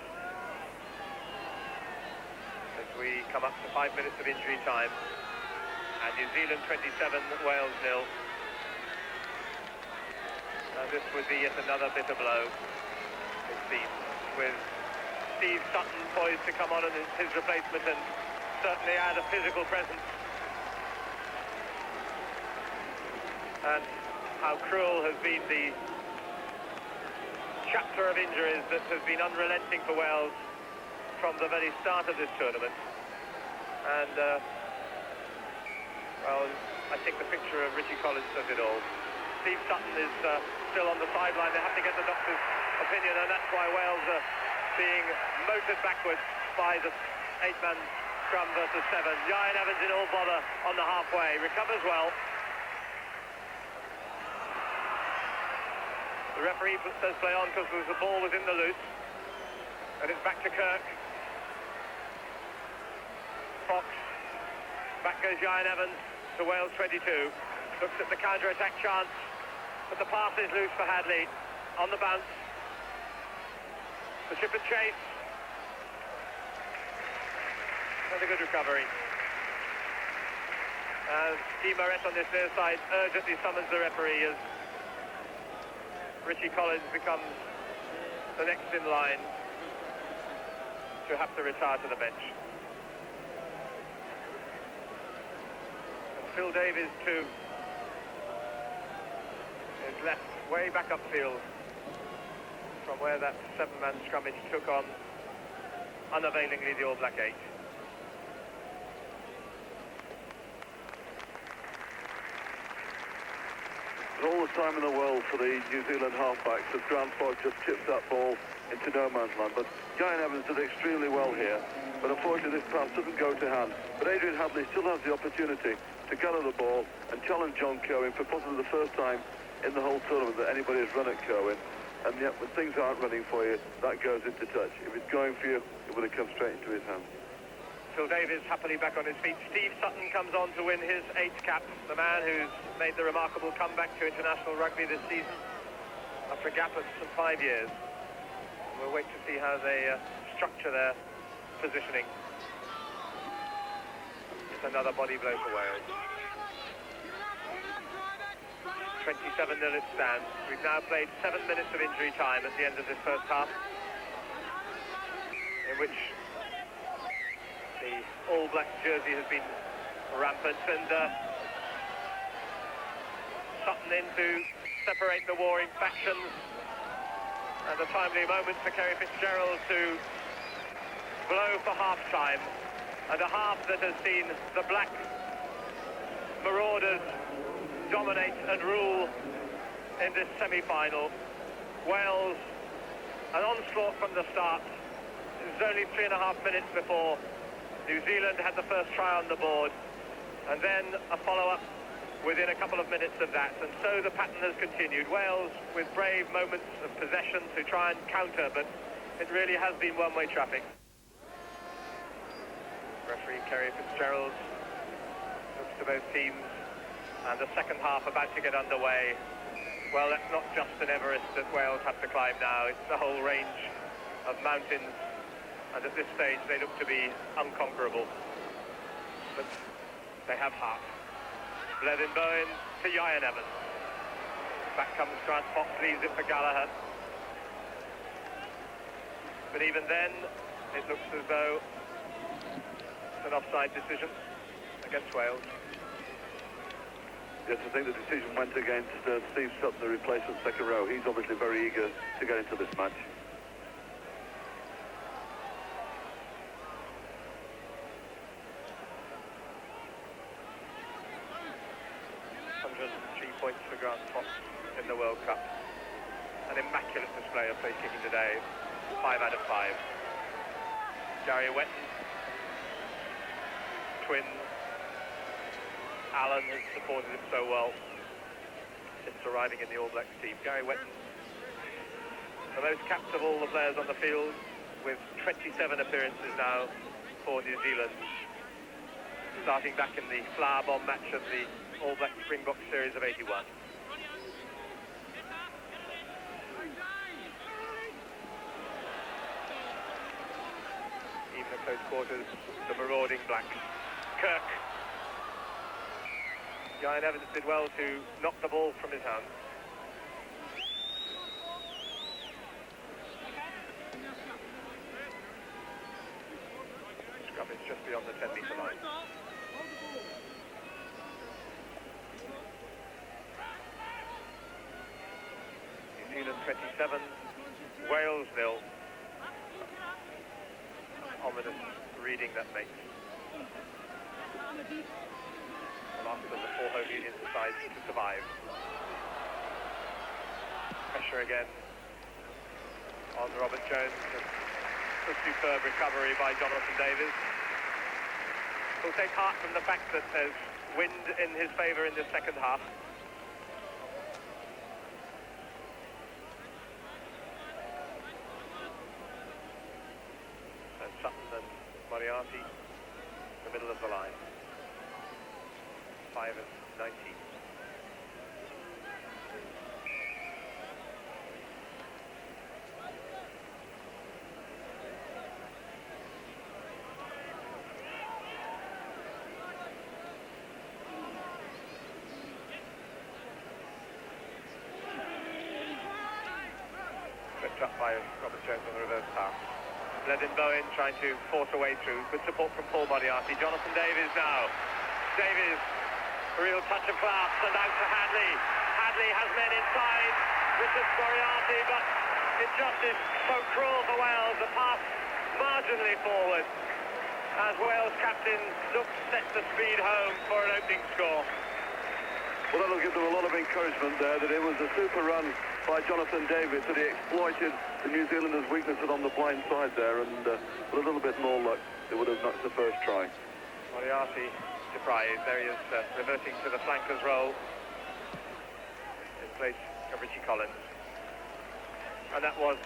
As we come up to 5 minutes of injury time. And New Zealand 27, Wales 0. Now this would be yet another bitter blow, it seems, with Steve Sutton poised to come on as his replacement and certainly add a physical presence. And how cruel has been the chapter of injuries that has been unrelenting for Wales from the very start of this tournament. And, well, I think the picture of Richie Collins says it all. Steve Sutton is still on the sideline. They have to get the doctor's opinion, and that's why Wales are being motored backwards by the 8-man scrum versus 7. Ian Evans in all bother on the halfway. Recovers well. The referee says play on because the ball was in the loose. And it's back to Kirk. Fox. Back goes Ian Evans to Wales 22. Looks at the counter-attack chance. But the pass is loose for Hadley. On the bounce. The chip and chase. Not a good recovery. As Guy Moret on this near side urgently summons the referee as Richie Collins becomes the next in line to have to retire to the bench. And Phil Davies too is left way back upfield from where that 7-man scrummage took on unavailingly the All Black 8. All the time in the world for the New Zealand halfbacks as Grant Fox just chips that ball into no man's land. But Ian Evans did extremely well here, but unfortunately this pass doesn't go to hand. But Adrian Hadley still has the opportunity to gather the ball and challenge John Cohen for possibly the first time in the whole tournament that anybody has run at Cohen. And yet when things aren't running for you, that goes into touch. If it's going for you, it would have come straight into his hand. Phil Davies happily back on his feet. Steve Sutton comes on to win his 8th cap, the man who's made the remarkable comeback to international rugby this season after a gap of some 5 years. We'll wait to see how they structure their positioning. It's another body blow for Wales. 27-0 it stands. We've now played 7 minutes of injury time at the end of this first half, in which the All Black jersey has been rampant, and Sutton in to separate the warring factions, and a timely moment for Kerry Fitzgerald to blow for half-time, and a half that has seen the Black Marauders dominate and rule in this semi-final. Wales, an onslaught from the start. It was only 3.5 minutes before New Zealand had the first try on the board, and then a follow-up within a couple of minutes of that, and so the pattern has continued. Wales with brave moments of possession to try and counter, but it really has been one-way traffic. Referee Kerry Fitzgerald looks to both teams, and the second half about to get underway. Well, that's not just an Everest that Wales have to climb now, it's a whole range of mountains, and at this stage they look to be unconquerable. But they have heart. Blevin Bowen to Ian Evans. Back comes Grant Fox, leaves it for Gallagher. But even then, it looks as though it's an offside decision against Wales. Yes, I think the decision went against Steve Sutton, the replacement second row. He's obviously very eager to get into this match. Points for Grant Fox in the World Cup. An immaculate display of place kicking today. 5 out of 5. Gary Wetton, twins. Alan has supported him so well since arriving in the All Blacks team. Gary Wetton The most caps of all the players on the field, with 27 appearances now for New Zealand. Starting back in the flower bomb match of the All Black Springbok series of 81. Even at close quarters, the marauding Blacks. Kirk. Ryan Evans did well to knock the ball from his hands. Scrum is just beyond the 10-metre line. New Zealand 27, Wales 0. Ominous reading that makes. The last of the four home union decides to survive. Pressure again on Robert Jones. A superb recovery by Jonathan Davies. He'll take heart from the fact that there's wind in his favour in the second half. And Sutton and Moriarty, the middle of the line. 5 and 19. Flipped up by Robert Jones on the reverse pass. Ledin Bowen trying to force a way through. Good support from Paul Moriarty. Jonathan Davies now. Davies. A real touch of class, and out to Hadley. Hadley has men inside Richard Moriarty, but it just is so cruel for Wales. The pass marginally forward as Wales captain looks to set the speed home for an opening score. Well, that'll give them a lot of encouragement there, that it was a super run by Jonathan Davies, that he exploited the New Zealanders' weaknesses on the blind side there, and with a little bit more luck, they would have knocked the first try. Moriarty surprised. There he is, reverting to the flankers role in place of Richie Collins. And that was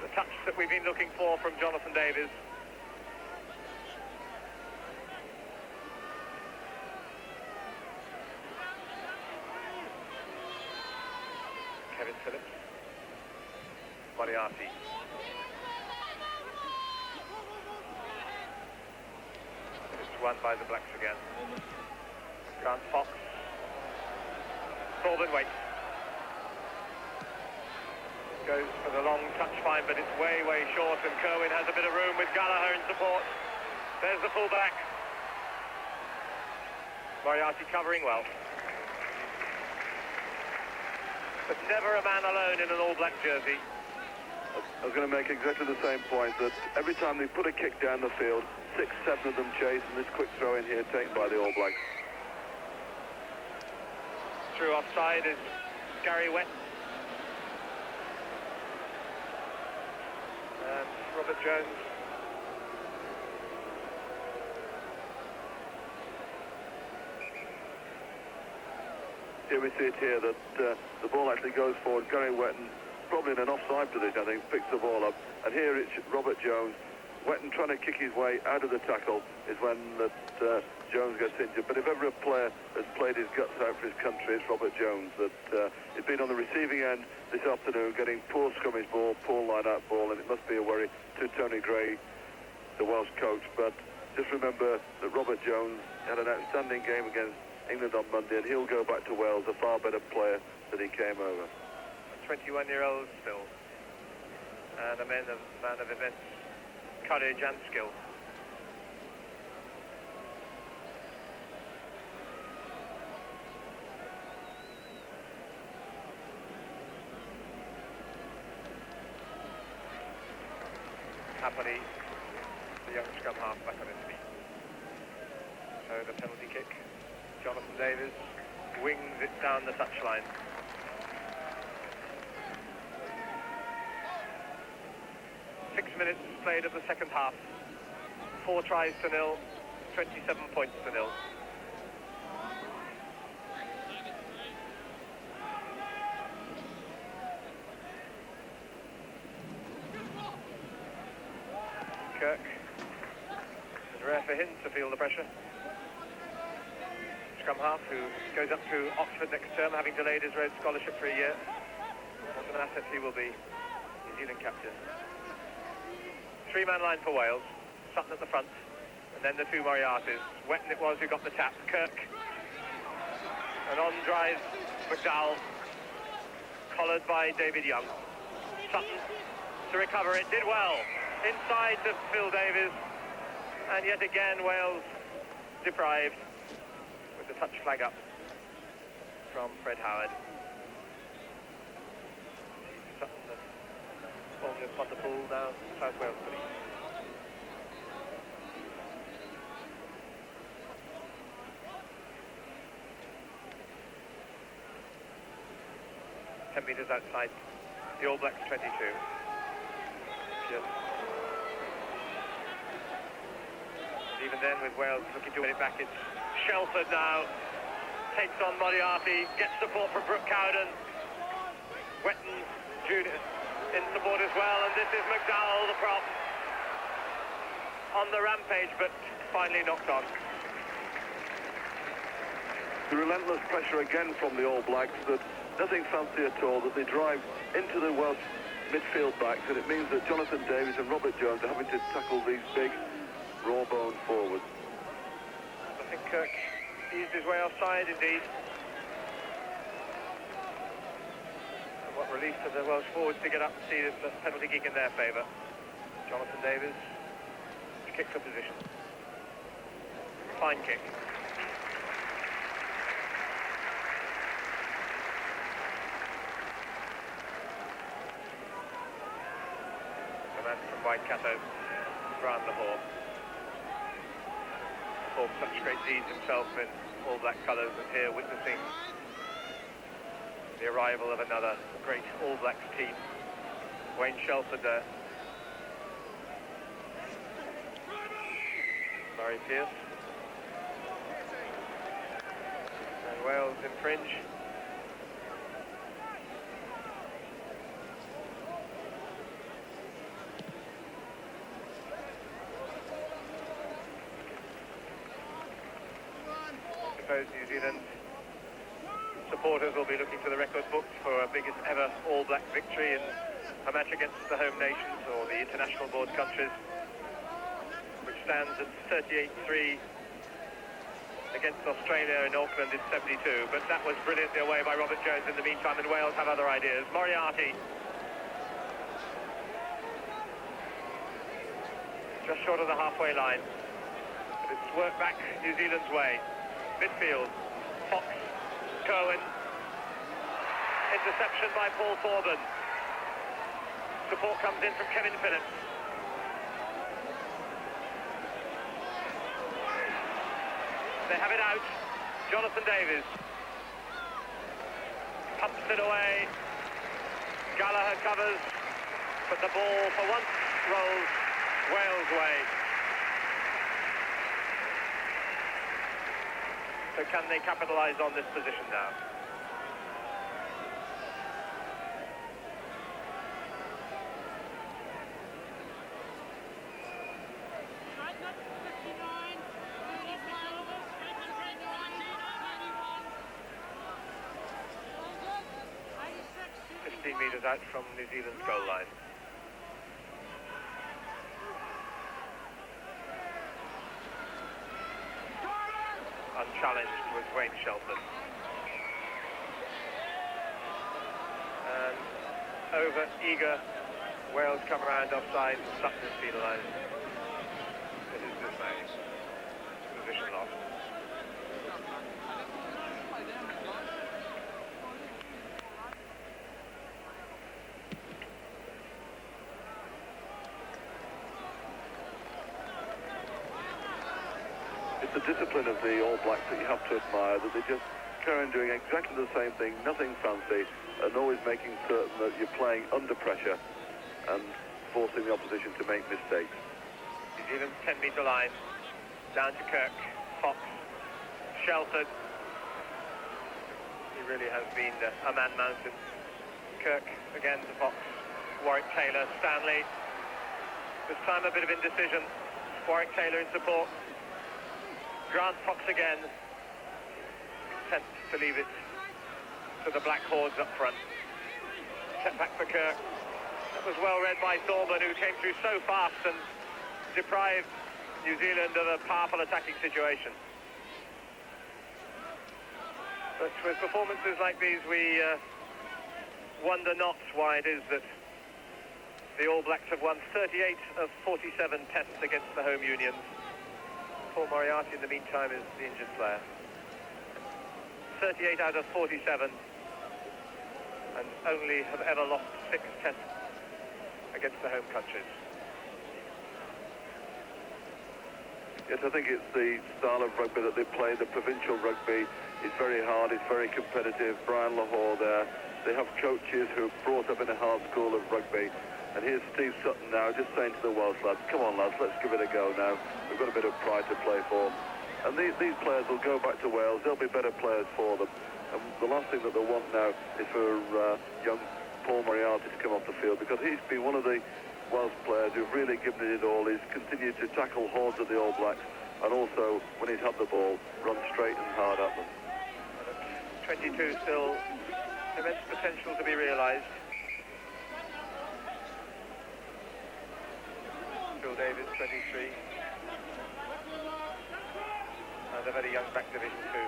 the touch that we've been looking for from Jonathan Davies. Kevin Phillips. Moriarty. Won by the Blacks again. Grant Fox. Thorburn waits. Goes for the long touch fine, but it's way, way short, and Kerwin has a bit of room with Gallagher in support. There's the fullback. Moriarty covering well. But never a man alone in an all-black jersey. I was going to make exactly the same point, that every time they put a kick down the field, 6, 7 of them chase, and this quick throw in here taken by the All Blacks. Through offside is Gary Wett. And Robert Jones. Here we see it here, that the ball actually goes forward. Gary Wetton, probably in an offside position, I think, picks the ball up. And here it's Robert Jones. Wetton trying to kick his way out of the tackle is when Jones gets injured. But if ever a player has played his guts out for his country, it's Robert Jones. That he's been on the receiving end this afternoon, getting poor scrummage ball, poor line-out ball, and it must be a worry to Tony Gray, the Welsh coach. But just remember that Robert Jones had an outstanding game against England on Monday, and he'll go back to Wales a far better player than he came over. A 21-year-old still, and a man of immense courage and skill. Happily, the young scrum half back on his feet. So the penalty kick. Jonathan Davies wings it down the touchline. Six minutes played of the second half. 4 tries to 0, 27 points to 0. Kirk. It's rare for him to feel the pressure. Scrum half who goes up to Oxford next term, having delayed his Rhodes Scholarship for a year. What an asset he will be, New Zealand captain. Three-man line for Wales, Sutton at the front, and then the two Moriartys. Wetton it was who got the tap, Kirk. And on drives McDowell, collared by David Young. Sutton to recover it, did well. Inside to Phil Davies, and yet again Wales deprived with the touch flag up from Fred Howard. Sutton falling upon the pool now, South Wales police. Meters outside the All Blacks 22. Yes. Even then, with Wales looking to win it back, it's Shelford now. Takes on Moriarty, gets support from Brooke Cowden. Wetton Jr. in support as well, and this is McDowell, the prop, on the rampage, but finally knocked on. The relentless pressure again from the All Blacks, that nothing fancy at all, that they drive into the Welsh midfield backs, and it means that Jonathan Davies and Robert Jones are having to tackle these big, raw-boned forwards. I think Kirk eased his way offside, indeed. And what relief for the Welsh forwards to get up and see this penalty kick in their favour. Jonathan Davies to kick for position. Fine kick. From Waikato, Brian Lahore. Performed such great deeds himself in All Black colours, and here witnessing the arrival of another great All Blacks team. Wayne Shelford there. Murray Pearce. And Wales infringe. New Zealand supporters will be looking to the record books for a biggest ever All Black victory in a match against the home nations or the international board countries, which stands at 38-3 against Australia in Auckland in 72. But that was brilliantly away by Robert Jones in the meantime, and Wales have other ideas. Moriarty just short of the halfway line, but it's worked back New Zealand's way. Midfield, Fox, Cohen, interception by Paul Thorburn. Support comes in from Kevin Phillips. They have it out. Jonathan Davies pumps it away. Gallagher covers, but the ball for once rolls Wales' way. So can they capitalise on this position now? Metres out from New Zealand's goal line. Unchallenged was Wayne Shelford. And over eager, Wales come around offside, Sutton is penalised. It is dismaying. Position lost. It's the discipline of the All Blacks that you have to admire, that they just carry on doing exactly the same thing, nothing fancy, and always making certain that you're playing under pressure and forcing the opposition to make mistakes. New Zealand's 10-metre line, down to Kirk, Fox, Shelford. He really has been a man mountain. Kirk again to Fox, Warwick Taylor, Stanley. This time a bit of indecision. Warwick Taylor in support. Grant Fox again. Content to leave it to the Black Hordes up front. Set back for Kirk. That was well read by Thorburn, who came through so fast and deprived New Zealand of a powerful attacking situation. But with performances like these, we wonder not why it is that the All Blacks have won 38 of 47 tests against the home unions. Paul Moriarty, in the meantime, is the injured player. 38 out of 47, and only have ever lost 6 tests against the home countries. Yes, I think it's the style of rugby that they play. The provincial rugby is very hard, it's very competitive. Brian Lahore there. They have coaches who are brought up in a hard school of rugby. And here's Steve Sutton now, just saying to the Welsh lads, come on lads, let's give it a go now. We've got a bit of pride to play for. And these players will go back to Wales, they'll be better players for them. And the last thing that they want now is for young Paul Moriarty to come off the field, because he's been one of the Welsh players who've really given it all. He's continued to tackle hordes of the All Blacks, and also, when he's had the ball, run straight and hard at them. 22 still immense potential to be realised. Phil Davis, 23. And a very young back division too.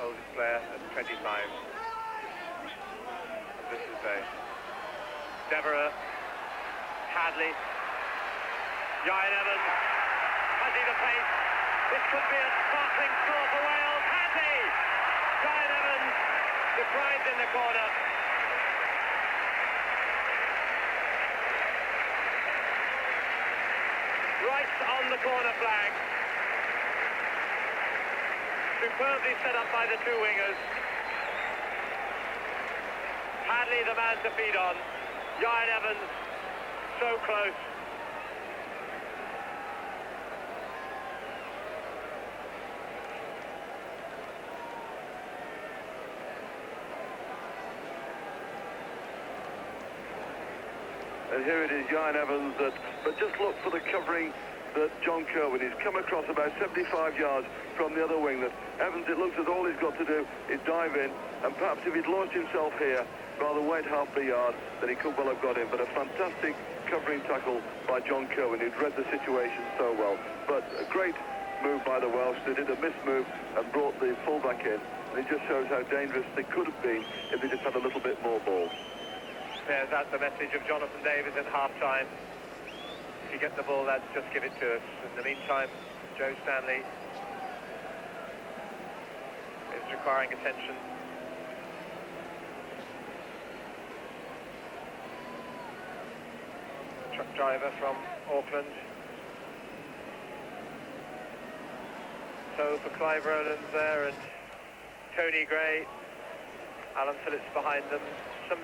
Oldest player at 25. And this is Devereux, Hadley, Ian Evans. Has he the pace? This could be a sparkling score for Wales. Has he? Ian Evans deprived in the corner. Right on the corner flag. Superbly set up by the two wingers. Hadley the man to feed on. Ian Evans so close. And here it is, Ian Evans, but just look for the covering that John Kerwin, he's come across about 75 yards from the other wing. That Evans, it looks as all he's got to do is dive in, and perhaps if he'd launched himself here, rather wait half the yard, then he could well have got him. But a fantastic covering tackle by John Kerwin, who'd read the situation so well. But a great move by the Welsh. They did a missed move and brought the fullback in, and it just shows how dangerous they could have been if they just had a little bit more ball. There's that the message of Jonathan Davis at half-time. If you get the ball, lads, just give it to us. In the meantime, Joe Stanley is requiring attention. The truck driver from Auckland. So for Clive Rowlands there and Tony Gray, Alan Phillips behind them. Some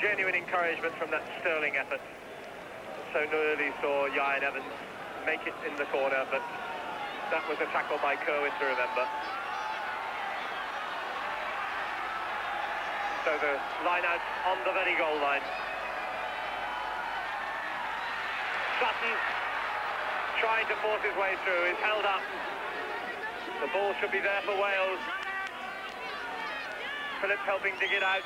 genuine encouragement from that sterling effort. So nearly saw Ian Evans make it in the corner, but that was a tackle by Kerwin to remember. So the line out on the very goal line. Sutton trying to force his way through, is held up. The ball should be there for Wales. Phillips helping dig it out.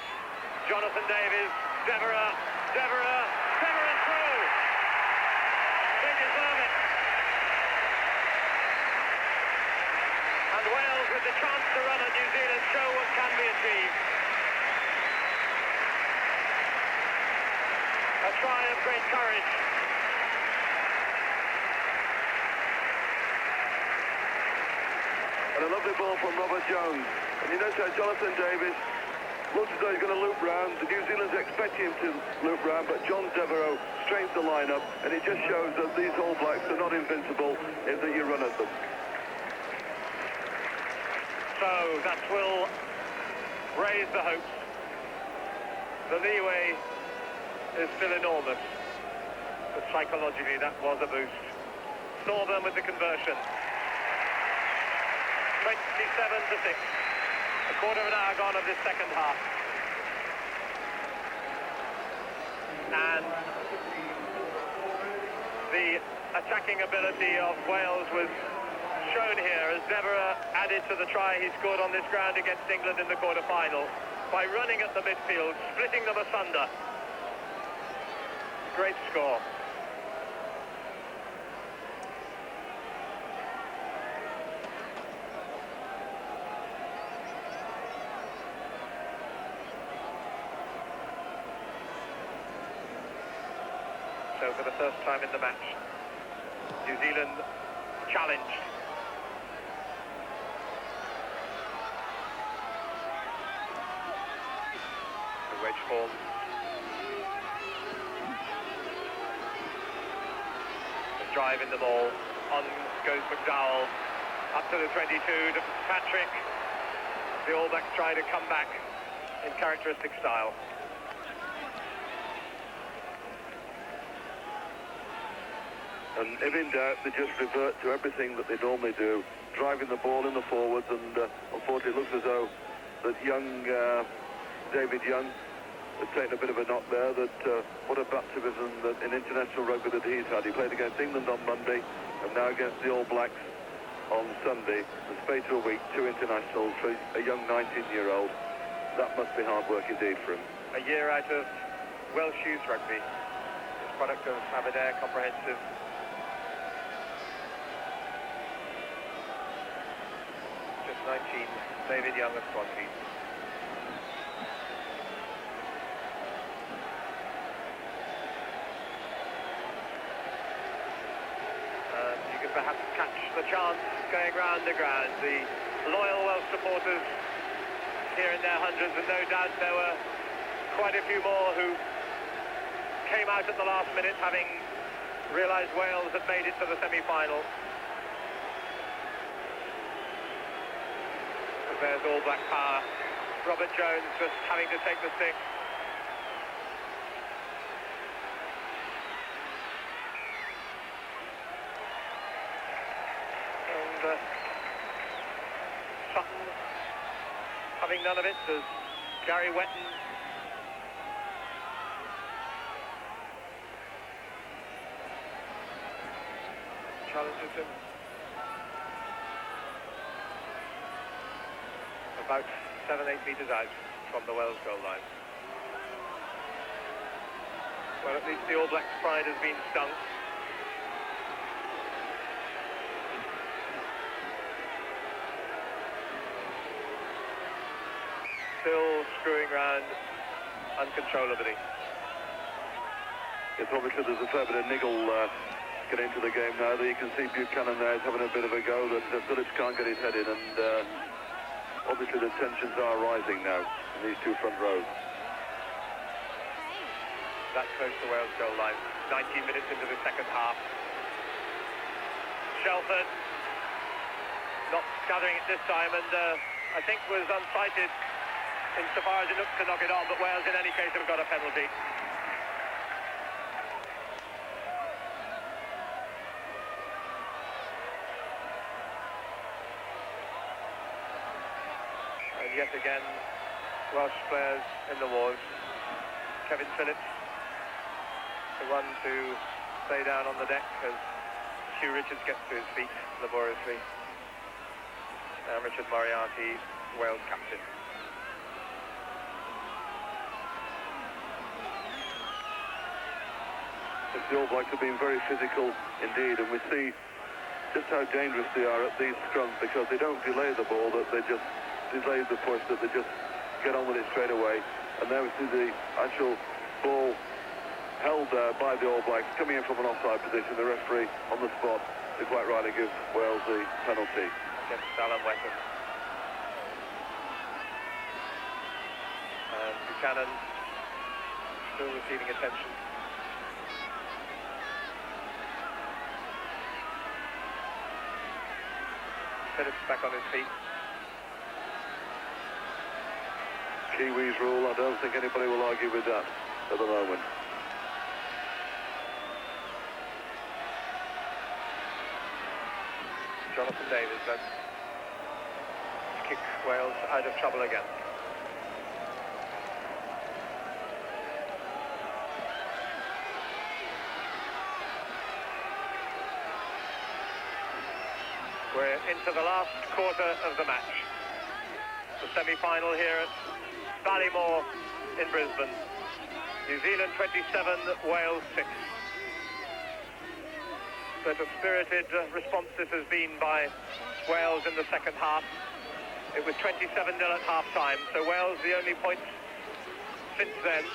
Jonathan Davis, Devereux through! They deserve it. And Wales with the chance to run at New Zealand show what can be achieved. A try of great courage. And a lovely ball from Robert Jones. And you notice how Jonathan Davis looks as though he's going to loop round. The New Zealand's expecting him to loop round, but John Devereux straightens the line up, and it just shows that these All Blacks are not invincible if that you run at them. So that will raise the hopes. The leeway is still enormous, but psychologically that was a boost. Thorburn with the conversion. 27-6. A quarter of an hour gone of this second half. And The attacking ability of Wales was shown here as Deborah added to the try he scored on this ground against England in the quarter-final by running at the midfield, splitting them asunder. Great score. So for the first time in the match, New Zealand challenged. The wedge form. The drive in the ball. On goes McDowell. Up to the 22 to Patrick. The All Blacks try to come back in characteristic style. And if in doubt, they just revert to everything that they normally do, driving the ball in the forwards, and unfortunately it looks as though that young David Young has taken a bit of a knock there. That what a baptism that in international rugby that he's had. He played against England on Monday, and now against the All Blacks on Sunday. The space of a week, 2 internationals for a young 19-year-old. That must be hard work indeed for him. A year out of Welsh youth rugby. It's product of Aberdare Comprehensive. Just 19, David Young of Swansea. And you can perhaps catch the chants going round the ground. The loyal Welsh supporters here in their hundreds, and no doubt there were quite a few more who came out at the last minute having realised Wales had made it to the semi-final. There's All Black power. Robert Jones just having to take the stick. And Sutton having none of it as Gary Wetton challenges him. About 7-8 metres out from the Wales goal line. Well, at least the All Blacks' pride has been stung. Still screwing round uncontrollably. It's obviously there's a fair bit of niggle getting into the game now. That you can see Buchanan there is having a bit of a go. That Phillips can't get his head in, and obviously the tensions are rising now in these two front rows. That close to Wales goal line. 19 minutes into the second half. Shelford not gathering it this time, and I think was unsighted insofar as it looked to knock it on, but Wales in any case have got a penalty. And yet again, Welsh players in the wars. Kevin Phillips, the one to stay down on the deck as Hugh Richards gets to his feet laboriously. And Richard Moriarty, Wales captain. The All Blacks have been very physical indeed, and we see just how dangerous they are at these scrums, because they don't delay the ball, that they just delay the push, that they just get on with it straight away. And there we see the actual ball held there by the All Blacks, coming in from an offside position. The referee on the spot to quite rightly give Wales the penalty. Against Alan Wetton. And Buchanan still receiving attention. Phillips back on his feet. Kiwis rule, I don't think anybody will argue with that at the moment. Jonathan Davis then to kick Wales out of trouble again. into the last quarter of the match. The semi-final here at Ballymore in Brisbane. New Zealand 27, Wales 6. But a spirited response this has been by Wales in the second half. It was 27-0 at half-time, so Wales the only points since then.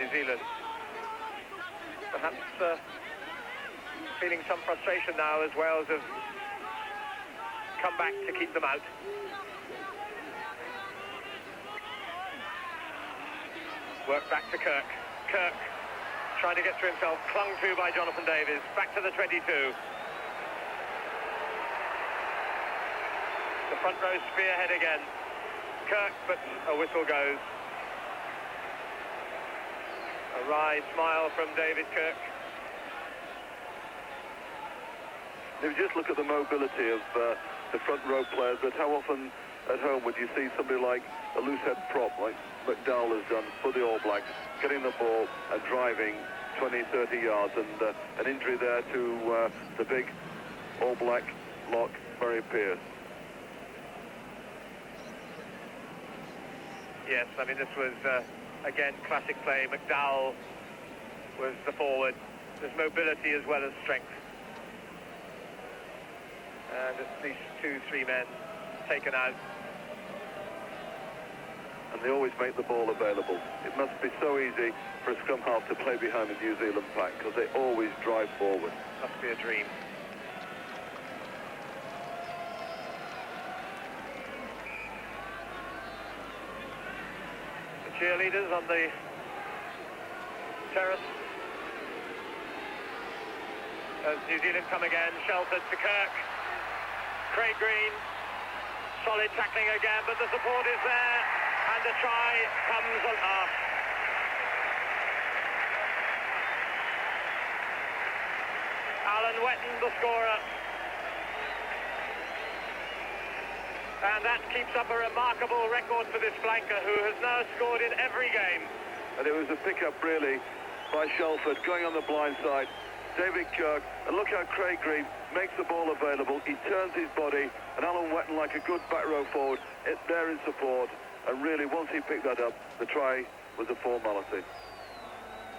New Zealand perhaps feeling some frustration now as Wales have come back to keep them out. Work back to Kirk. Kirk trying to get through himself, clung to by Jonathan Davies. Back to the 22. The front row spearhead again. Kirk, but a whistle goes. A wry smile from David Kirk. If you just look at the mobility of the front row players, but how often at home would you see somebody like a loose head prop like McDowell has done for the All Blacks, getting the ball and driving 20, 30 yards, and an injury there to the big All Black lock, Murray Pearce. Yes, I mean, this was, again, classic play. McDowell was the forward. There's mobility as well as strength. And at least 2-3 men taken out. And they always make the ball available. It must be so easy for a scrum half to play behind the New Zealand pack, because they always drive forward. Must be a dream. The cheerleaders on the terrace. As New Zealand come again, Shelford to Kirk. Craig Green, solid tackling again, but the support is there, and the try comes at last. Alan Wetton, the scorer. And that keeps up a remarkable record for this flanker, who has now scored in every game. And it was a pickup, really, by Shelford, going on the blind side. David Kirk, and look how Craig Green makes the ball available. He turns his body, and Alan Wetton, like a good back row forward, it's there in support. And really, once he picked that up, the try was a formality.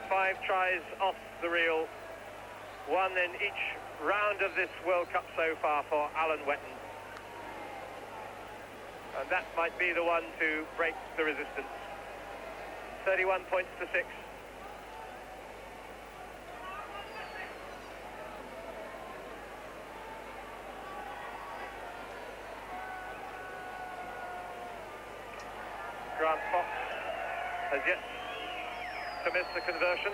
5 tries off the reel, 1 in each round of this World Cup so far for Alan Wetton. And that might be the one to break the resistance. 31 points to 6. Grant Fox has yet to miss the conversion.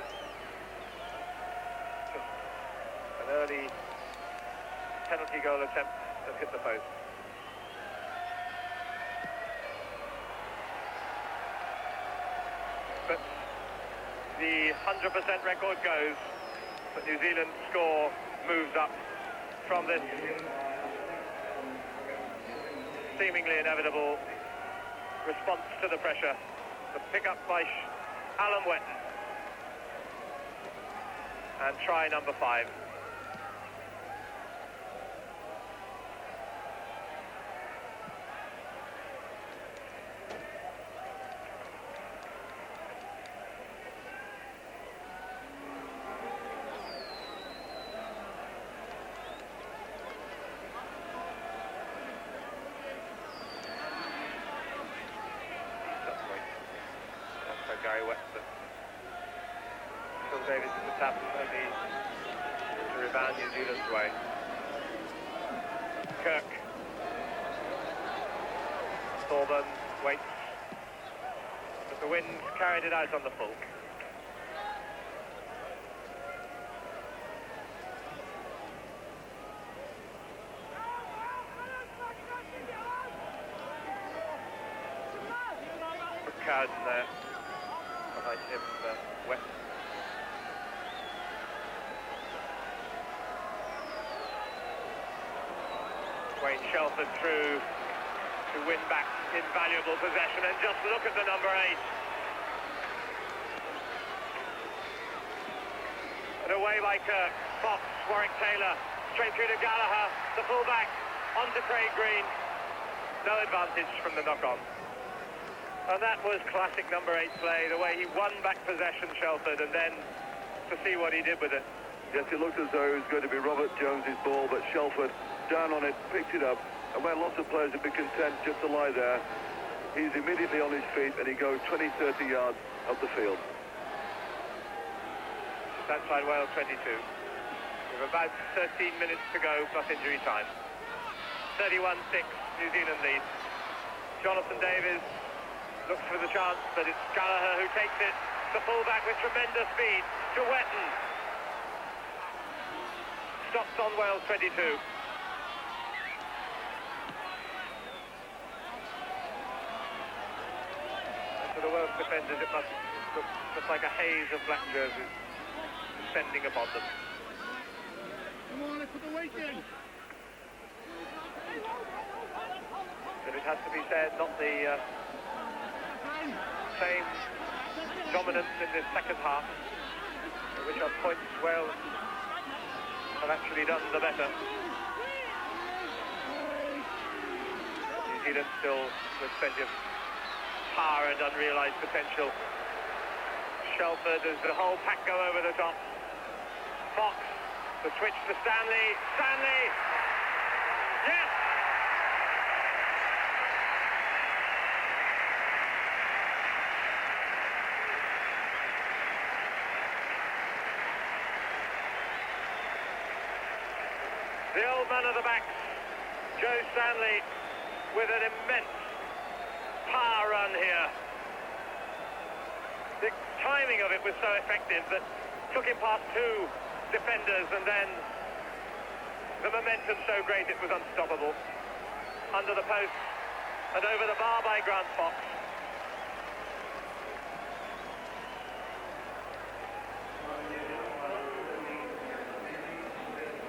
Just an early penalty goal attempt that hit the post. But the 100% record goes. The New Zealand score moves up from this seemingly inevitable response to the pressure. The pick-up by Alan Wetton. And try number 5. Gary Webster. Phil Davis is the tap, only to rebound New Zealand's way. Kirk. Thorburn waits. But the wind carried it out on the full. Cowden there. Behind him, West. Wayne Shelford through to win back invaluable possession, and just look at the number 8. away by Kirk. Fox, Warwick Taylor, straight through to Gallagher, the fullback, onto Craig Green. No advantage from the knock-on. And that was classic number 8 play, the way he won back possession, Shelford, and then to see what he did with it. Yes, it looked as though it was going to be Robert Jones's ball, but Shelford down on it, picked it up, and where lots of players would be content just to lie there, he's immediately on his feet and he goes 20, 30 yards up the field. That's outside Wales 22. With about 13 minutes to go plus injury time. 31-6, New Zealand lead. Jonathan Davies looks for the chance, but it's Gallagher who takes it. The fullback with tremendous speed to Wetton. Stops on Wales 22. And for the Welsh defenders, it must look just like a haze of black jerseys descending upon them. Come on, let's put the weight in. But it has to be said, not the same dominance in this second half, at which on points Wales have actually done the better. New Zealand still with plenty of power and unrealised potential. Shelford as the whole pack go over the top. Fox, the switch to Stanley. Stanley! Yes! The old man of the backs, Joe Stanley, with an immense power run here. The timing of it was so effective that took him past two defenders, and then the momentum so great it was unstoppable. Under the post and over the bar by Grant Fox.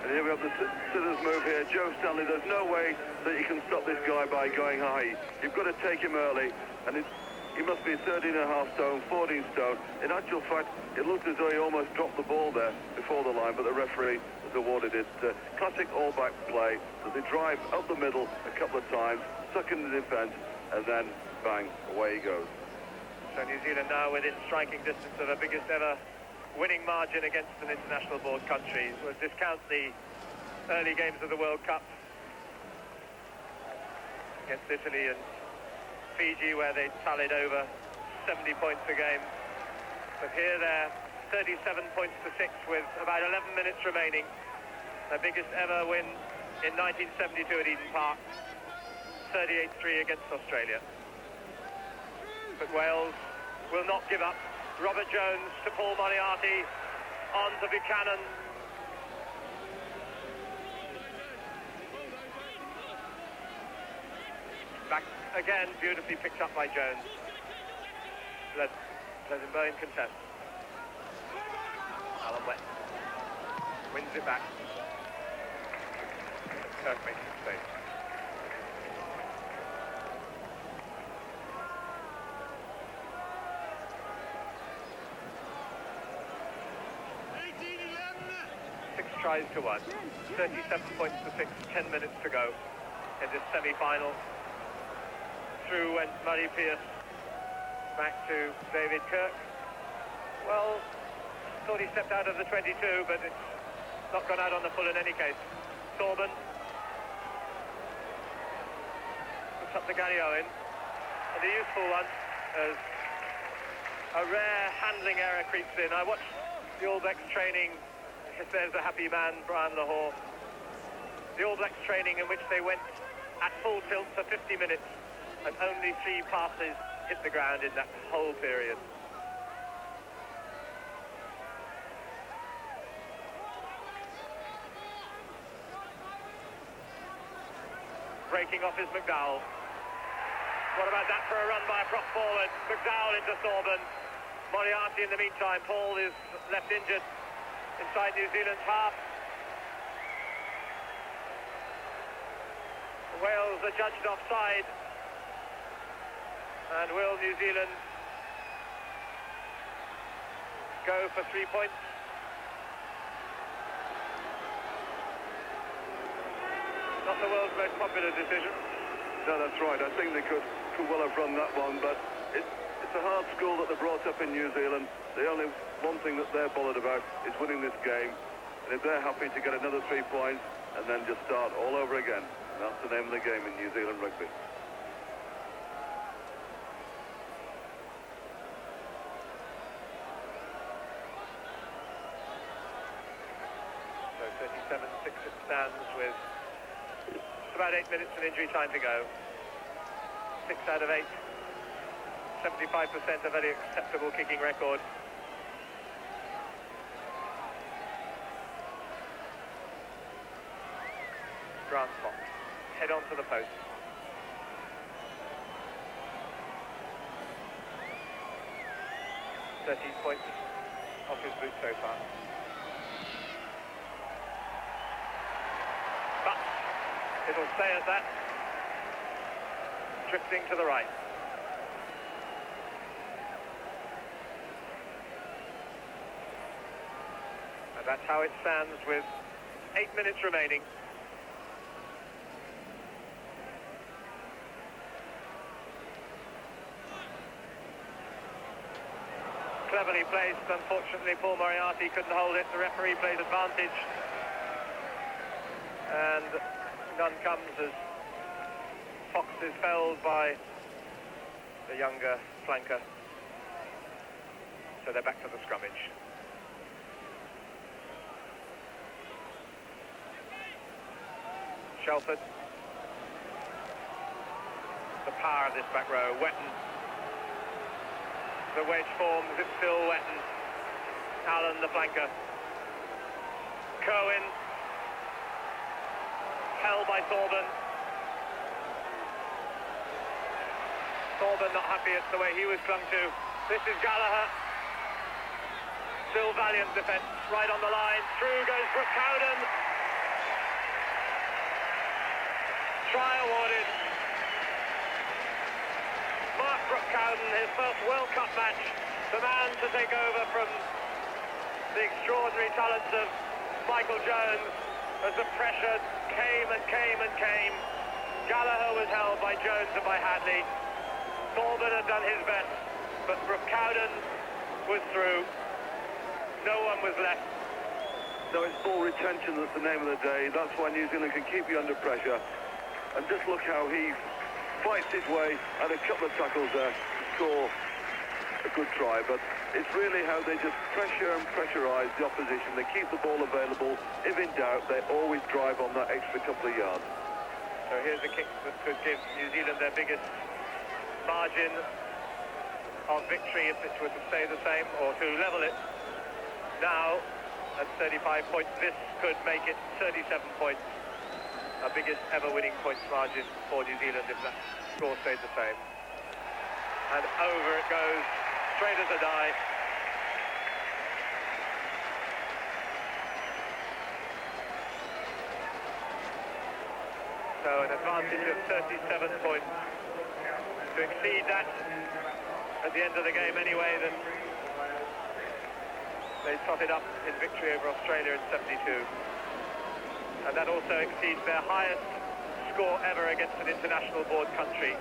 And here we have the scissors move here. Joe Stanley, there's no way that you can stop this guy by going high. You've got to take him early, and he must be 13.5 stone, 14 stone. In actual fact, it looked as though he almost dropped the ball there before the line, but the referee has awarded it. Classic all-back play, that they drive up the middle a couple of times, suck in the defence, and then bang, away he goes. So New Zealand now within striking distance of a biggest ever winning margin against an international board country. We'll discount the early games of the World Cup against Italy and Fiji, where they tallied over 70 points a game. But here they're 37 points to 6 with about 11 minutes remaining. Their biggest ever win in 1972 at Eden Park. 38-3 against Australia. But Wales will not give up. Robert Jones to Paul Moriarty, on to Buchanan. Back again, beautifully picked up by Jones. Pleasant in contest. Alan Wett wins it back. Kirk makes it safe. Tries to 1, 37 points to 6, 10 minutes to go in this semi-final. Through went Murray Pierce, back to David Kirk. Well, thought he stepped out of the 22, but it's not gone out on the full in any case. Thorburn puts up to Gary Owen, and the useful one as a rare handling error creeps in. I watched the All Blacks training. There's the happy man, Brian Lahore. The All Blacks training in which they went at full tilt for 50 minutes and only 3 passes hit the ground in that whole period. Breaking off is McDowell. What about that for a run by a prop forward? McDowell into Thorburn. Moriarty in the meantime. Paul is left injured inside New Zealand's half. Wales are judged offside. And will New Zealand go for 3 points? Not the world's most popular decision. No, that's right. I think they could well have run that one, but it's a hard school that they're brought up in New Zealand. The only one thing that they're bothered about is winning this game. And if they're happy to get another 3 points and then just start all over again, that's the name of the game in New Zealand rugby. So 37-6 it stands with just about 8 minutes and injury time to go. 6 out of 8. 75% a very acceptable kicking record. Grant Fox, head on to the post. .13 points off his boot so far. But it'll stay at that. Drifting to the right. And that's how it stands with 8 minutes remaining. Cleverly placed. Unfortunately, Paul Moriarty couldn't hold it. The referee played advantage. And none comes as Fox is felled by the younger flanker. So they're back to the scrummage. Shelford. The power of this back row. Wetton. The wedge forms, it's still Wetton. Allen, the flanker. Cohen. Held by Thorburn. Thorburn not happy at the way he was clung to. This is Gallagher. Still valiant defence, right on the line. Through goes Brooke Cowden. Try awarded. Mark Brooke Cowden, his first World Cup match. The man to take over from the extraordinary talents of Michael Jones as the pressure came and came and came. Gallagher was held by Jones and by Hadley. Thorburn had done his best, but Brooke Cowden was through. No one was left. No, it's ball retention that's the name of the day. That's why New Zealand can keep you under pressure. And just look how he fights his way and a couple of tackles there to score a good try. But it's really how they just pressure and pressurise the opposition. They keep the ball available. If in doubt, they always drive on that extra couple of yards. So here's a kick that could give New Zealand their biggest margin of victory if it were to stay the same or to level it. Now, at 35 points, this could make it 37 points. Our biggest ever winning points margin for New Zealand if that score stayed the same. And over it goes, straight as a die. So an advantage of 37 points. To exceed that at the end of the game anyway, then they totted up in victory over Australia in 72. And that also exceeds their highest score ever against an international board country.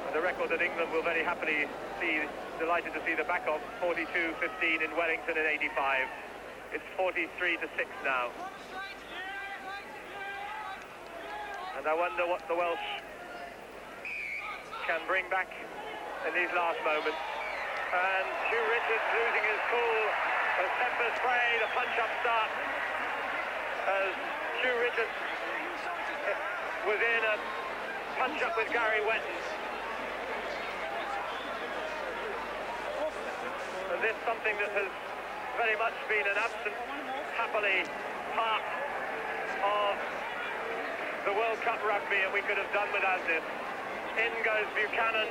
And the record that England will very happily see, delighted to see the back of, 42-15 in Wellington in 85. It's 43-6 now. And I wonder what the Welsh can bring back in these last moments. And Hugh Richards losing his cool as tempers fray, the punch-up start. As Hugh Richards was in a punch-up with Gary Wetton. And this is something that has very much been an absent, happily, part of the World Cup rugby, and we could have done without this. In goes Buchanan,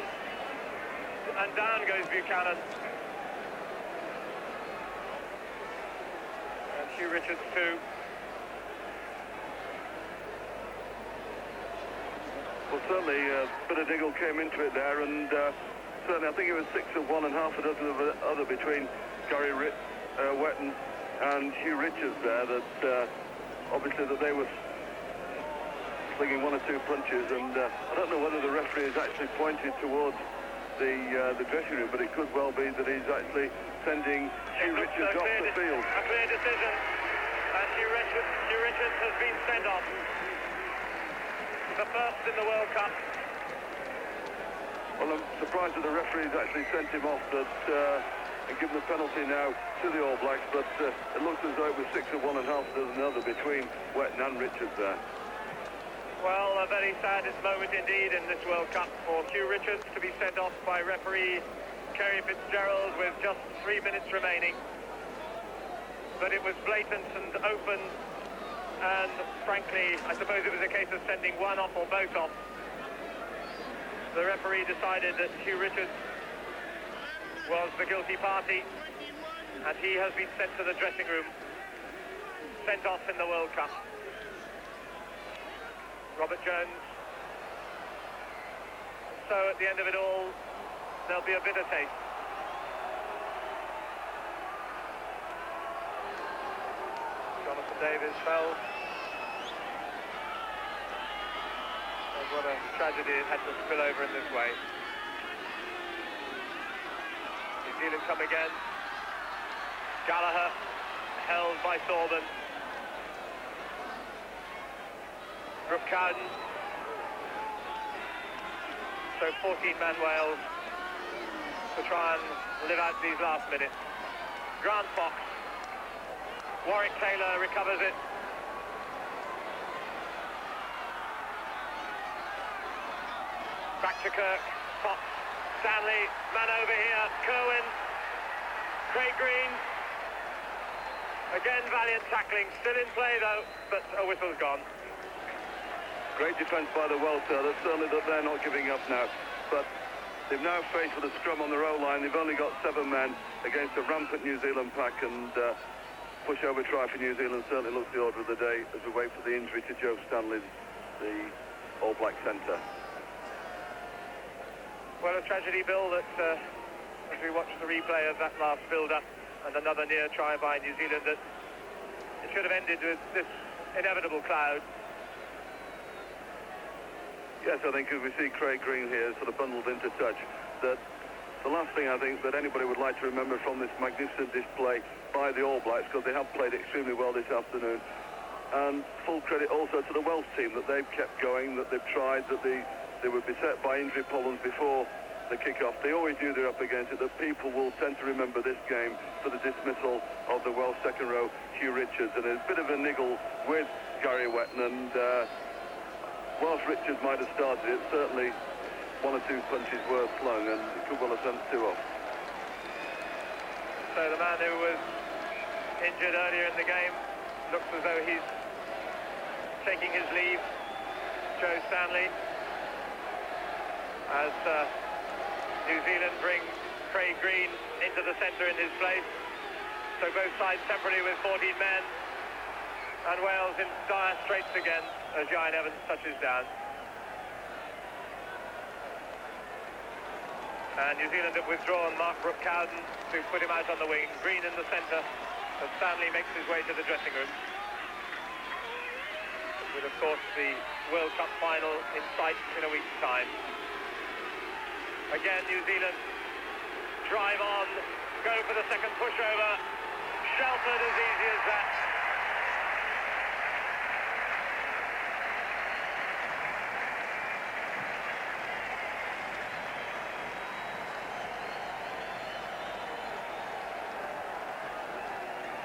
and down goes Buchanan. And Hugh Richards too. Well, certainly a bit of niggle came into it there, and certainly I think it was 6 of one and half a dozen of the other between Gary Wetton and Hugh Richards there, that obviously that they were flinging one or two punches, and I don't know whether the referee is actually pointed towards the dressing room, but it could well be that he's actually sending Hugh Richards off the field. A clear decision, and Hugh Richards has been sent off. The first in the World Cup. Well, I'm surprised that the referee's actually sent him off and given the penalty now to the All Blacks, but it looks as though it was 6 of one and half a dozen other between Wetton and Richards there. Well, a very sad moment indeed in this World Cup for Hugh Richards to be sent off by referee Kerry Fitzgerald with just 3 minutes remaining. But it was blatant and open, and frankly, I suppose it was a case of sending one off or both off. The referee decided that Hugh Richards was the guilty party, and he has been sent to the dressing room, sent off in the World Cup. Robert Jones. So at the end of it all, there'll be a bitter taste. Jonathan Davies fell. And what a tragedy it had to spill over in this way. New Zealand come again. Gallagher held by Sorban. Brooke Cowden. So 14-man Wales to try and live out these last minutes. Grant Fox. Warwick Taylor recovers it. Back to Kirk. Fox. Stanley. Man over here. Kerwin. Craig Green. Again, valiant tackling. Still in play, though, but a whistle's gone. Great defence by the Welsh there. That's certainly that they're not giving up now. But they've now faced with a scrum on the row line. They've only got 7 men against a rampant New Zealand pack, and push-over try for New Zealand certainly looks the order of the day as we wait for the injury to Joe Stanley, the All Black centre. Well, a tragedy, Bill, that as we watch the replay of that last build-up and another near try by New Zealand, that it should have ended with this inevitable cloud. Yes, I think as we see Craig Green here sort of bundled into touch, that the last thing I think that anybody would like to remember from this magnificent display by the All Blacks, because they have played extremely well this afternoon, and full credit also to the Welsh team that they've kept going, that they've tried, that they were beset by injury problems before the kick-off. They always do, they're up against it, that people will tend to remember this game for the dismissal of the Welsh second row, Hugh Richards, and there's a bit of a niggle with Gary Wetton, and whilst Richards might have started it, certainly 1 or 2 punches were flung, and it could well have sent 2 off. So the man who was injured earlier in the game looks as though he's taking his leave, Joe Stanley, as New Zealand bring Craig Green into the centre in his place. So both sides separately with 14 men, and Wales in dire straits again as Ryan Evans touches down. And New Zealand have withdrawn Mark Brooke Cowden to put him out on the wing. Green in the centre, and Stanley makes his way to the dressing room. With, of course, the World Cup final in sight in a week's time. Again, New Zealand drive on, go for the second pushover. Shelford as easy as that.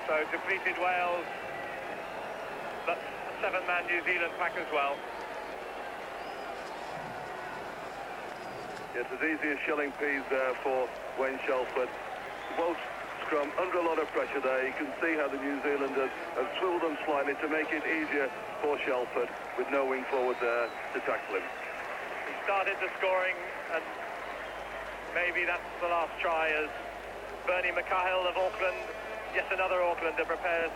So depleted Wales, but a 7-man New Zealand pack as well. It's as easy as shelling peas there for Wayne Shelford. Welsh scrum under a lot of pressure there. You can see how the New Zealanders have swiveled them slightly to make it easier for Shelford, with no wing forward there to tackle him. He started the scoring, and maybe that's the last try, as Bernie McCahill of Auckland, yet another Aucklander, prepares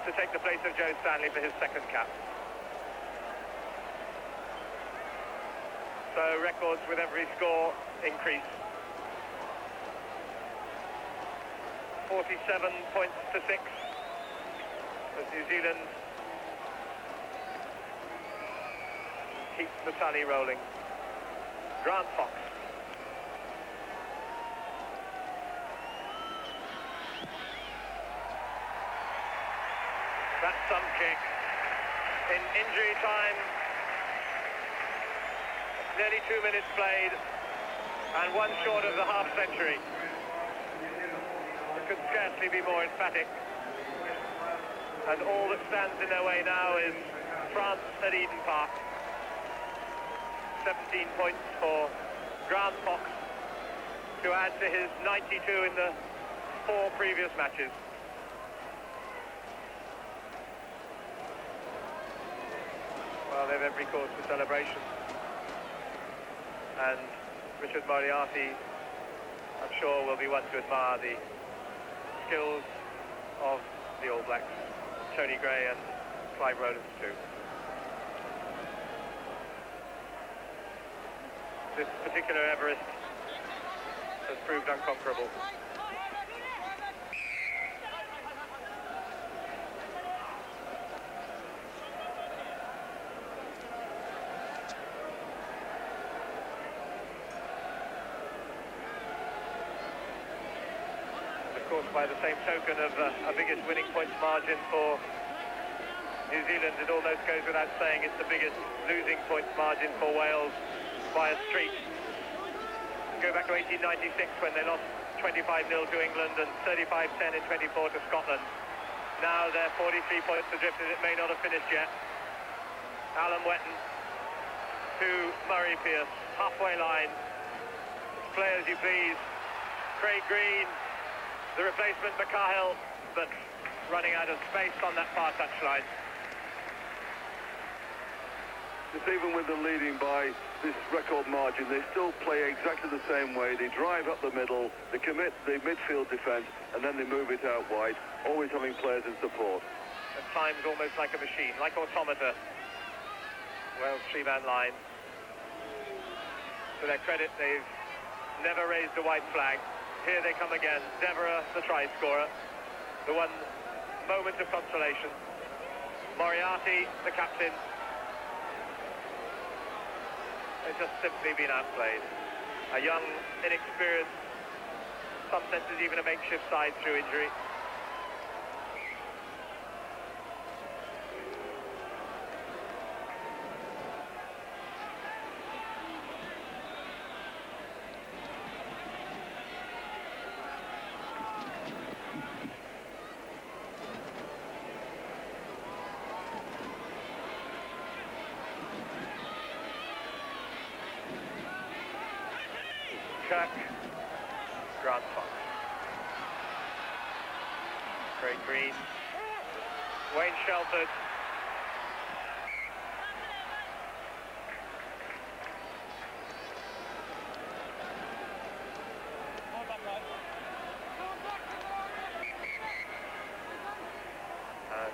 to take the place of Joe Stanley for his second cap. So records with every score increase. 47 points to 6 as New Zealand keep the tally rolling. Grant Fox. That's some kick. In injury time, nearly 2 minutes played, and one short of the half century. It could scarcely be more emphatic. And all that stands in their way now is France at Eden Park. 17 points for Grant Fox to add to his 92 in the 4 previous matches. Well, they've every cause for celebration. And Richard Moriarty, I'm sure, will be one to admire the skills of the All Blacks. Tony Gray and Clive Rowlands too. This particular Everest has proved unconquerable. Of course, by the same token of a biggest winning points margin for New Zealand, it almost goes without saying it's the biggest losing points margin for Wales by a streak. Go back to 1896 when they lost 25-0 to England and 35-10 in 24 to Scotland. Now they're 43 points adrift and it may not have finished yet. Alan Wetton to Murray Pierce, halfway line. Play as you please. Craig Green, the replacement for Cahill, but running out of space on that far touchline. Just even with them leading by this record margin, they still play exactly the same way. They drive up the middle, they commit the midfield defence, and then they move it out wide, always having players in support. At times almost like a machine, like automata. Wales three-man line. To their credit, they've never raised a white flag. Here they come again. Devereux, the try scorer. The one moment of consolation. Moriarty, the captain. They've just simply been outplayed. A young, inexperienced, some senses even a makeshift side through injury. Kirk, Grant Fox, Craig Green, Wayne Shelford, and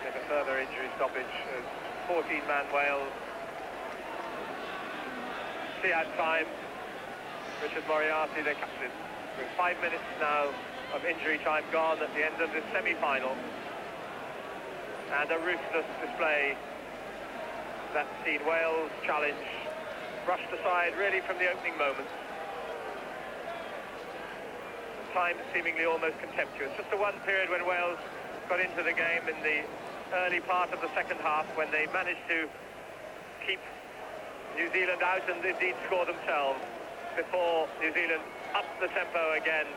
with a further injury stoppage as 14-man Wales see out time. Richard Moriarty, their captain, with 5 minutes now of injury time gone at the end of this semi-final. And a ruthless display that's seen Wales' challenge brushed aside really from the opening moments. At times seemingly almost contemptuous. Just the one period when Wales got into the game in the early part of the second half when they managed to keep New Zealand out and indeed score themselves, before New Zealand upped the tempo again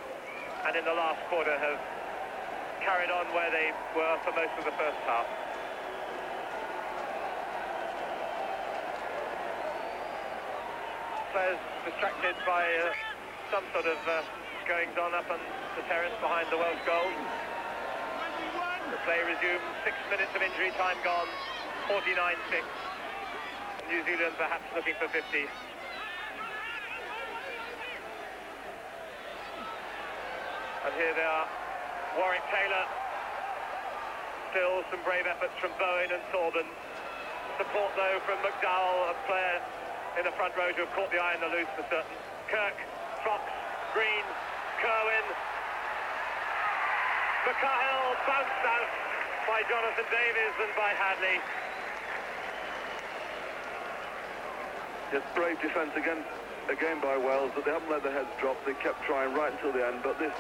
and in the last quarter have carried on where they were for most of the first half. Players distracted by some sort of goings on up on the terrace behind the Welsh goal. The play resumed, 6 minutes of injury time gone, 49-6. New Zealand perhaps looking for 50. And here they are, Warwick Taylor. Still some brave efforts from Bowen and Thorburn. Support though from McDowell, a player in the front row to have caught the eye in the loose for certain. Kirk, Fox, Green, Kerwin. McCahill bounced out by Jonathan Davies and by Hadley. Yes, brave defence again by Wales, but they haven't let their heads drop. They kept trying right until the end, but this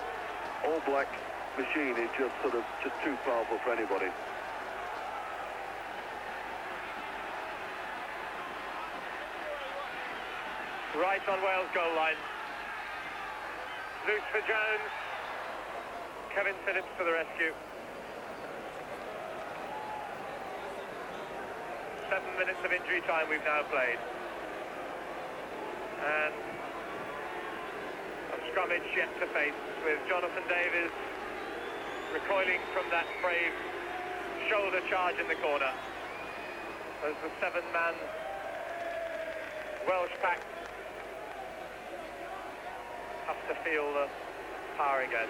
All Black machine is just too powerful for anybody. Right on Wales' goal line. Loose for Jones. Kevin Phillips to the rescue. 7 minutes of injury time we've now played. And a scrummage yet to face, with Jonathan Davies recoiling from that brave shoulder charge in the corner as the 7-man Welsh pack have to feel the power again.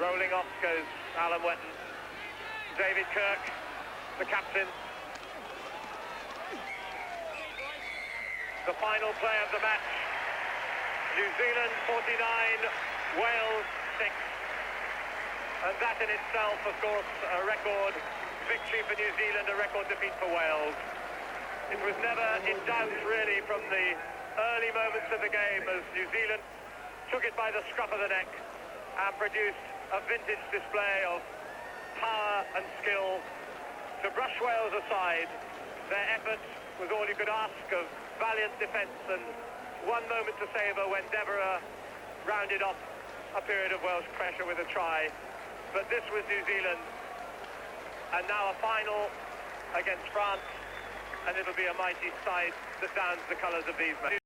Rolling off goes Alan Wetton. David Kirk, the captain. The final play of the match. New Zealand 49, Wales 6. And that in itself, of course, a record victory for New Zealand, a record defeat for Wales. It was never in doubt, really, from the early moments of the game, as New Zealand took it by the scruff of the neck and produced a vintage display of power and skill to brush Wales aside. Their effort was all you could ask of valiant defence, and one moment to savour when Deborah rounded off a period of Welsh pressure with a try. But this was New Zealand, and now a final against France, and it'll be a mighty sight that downs the colours of these men.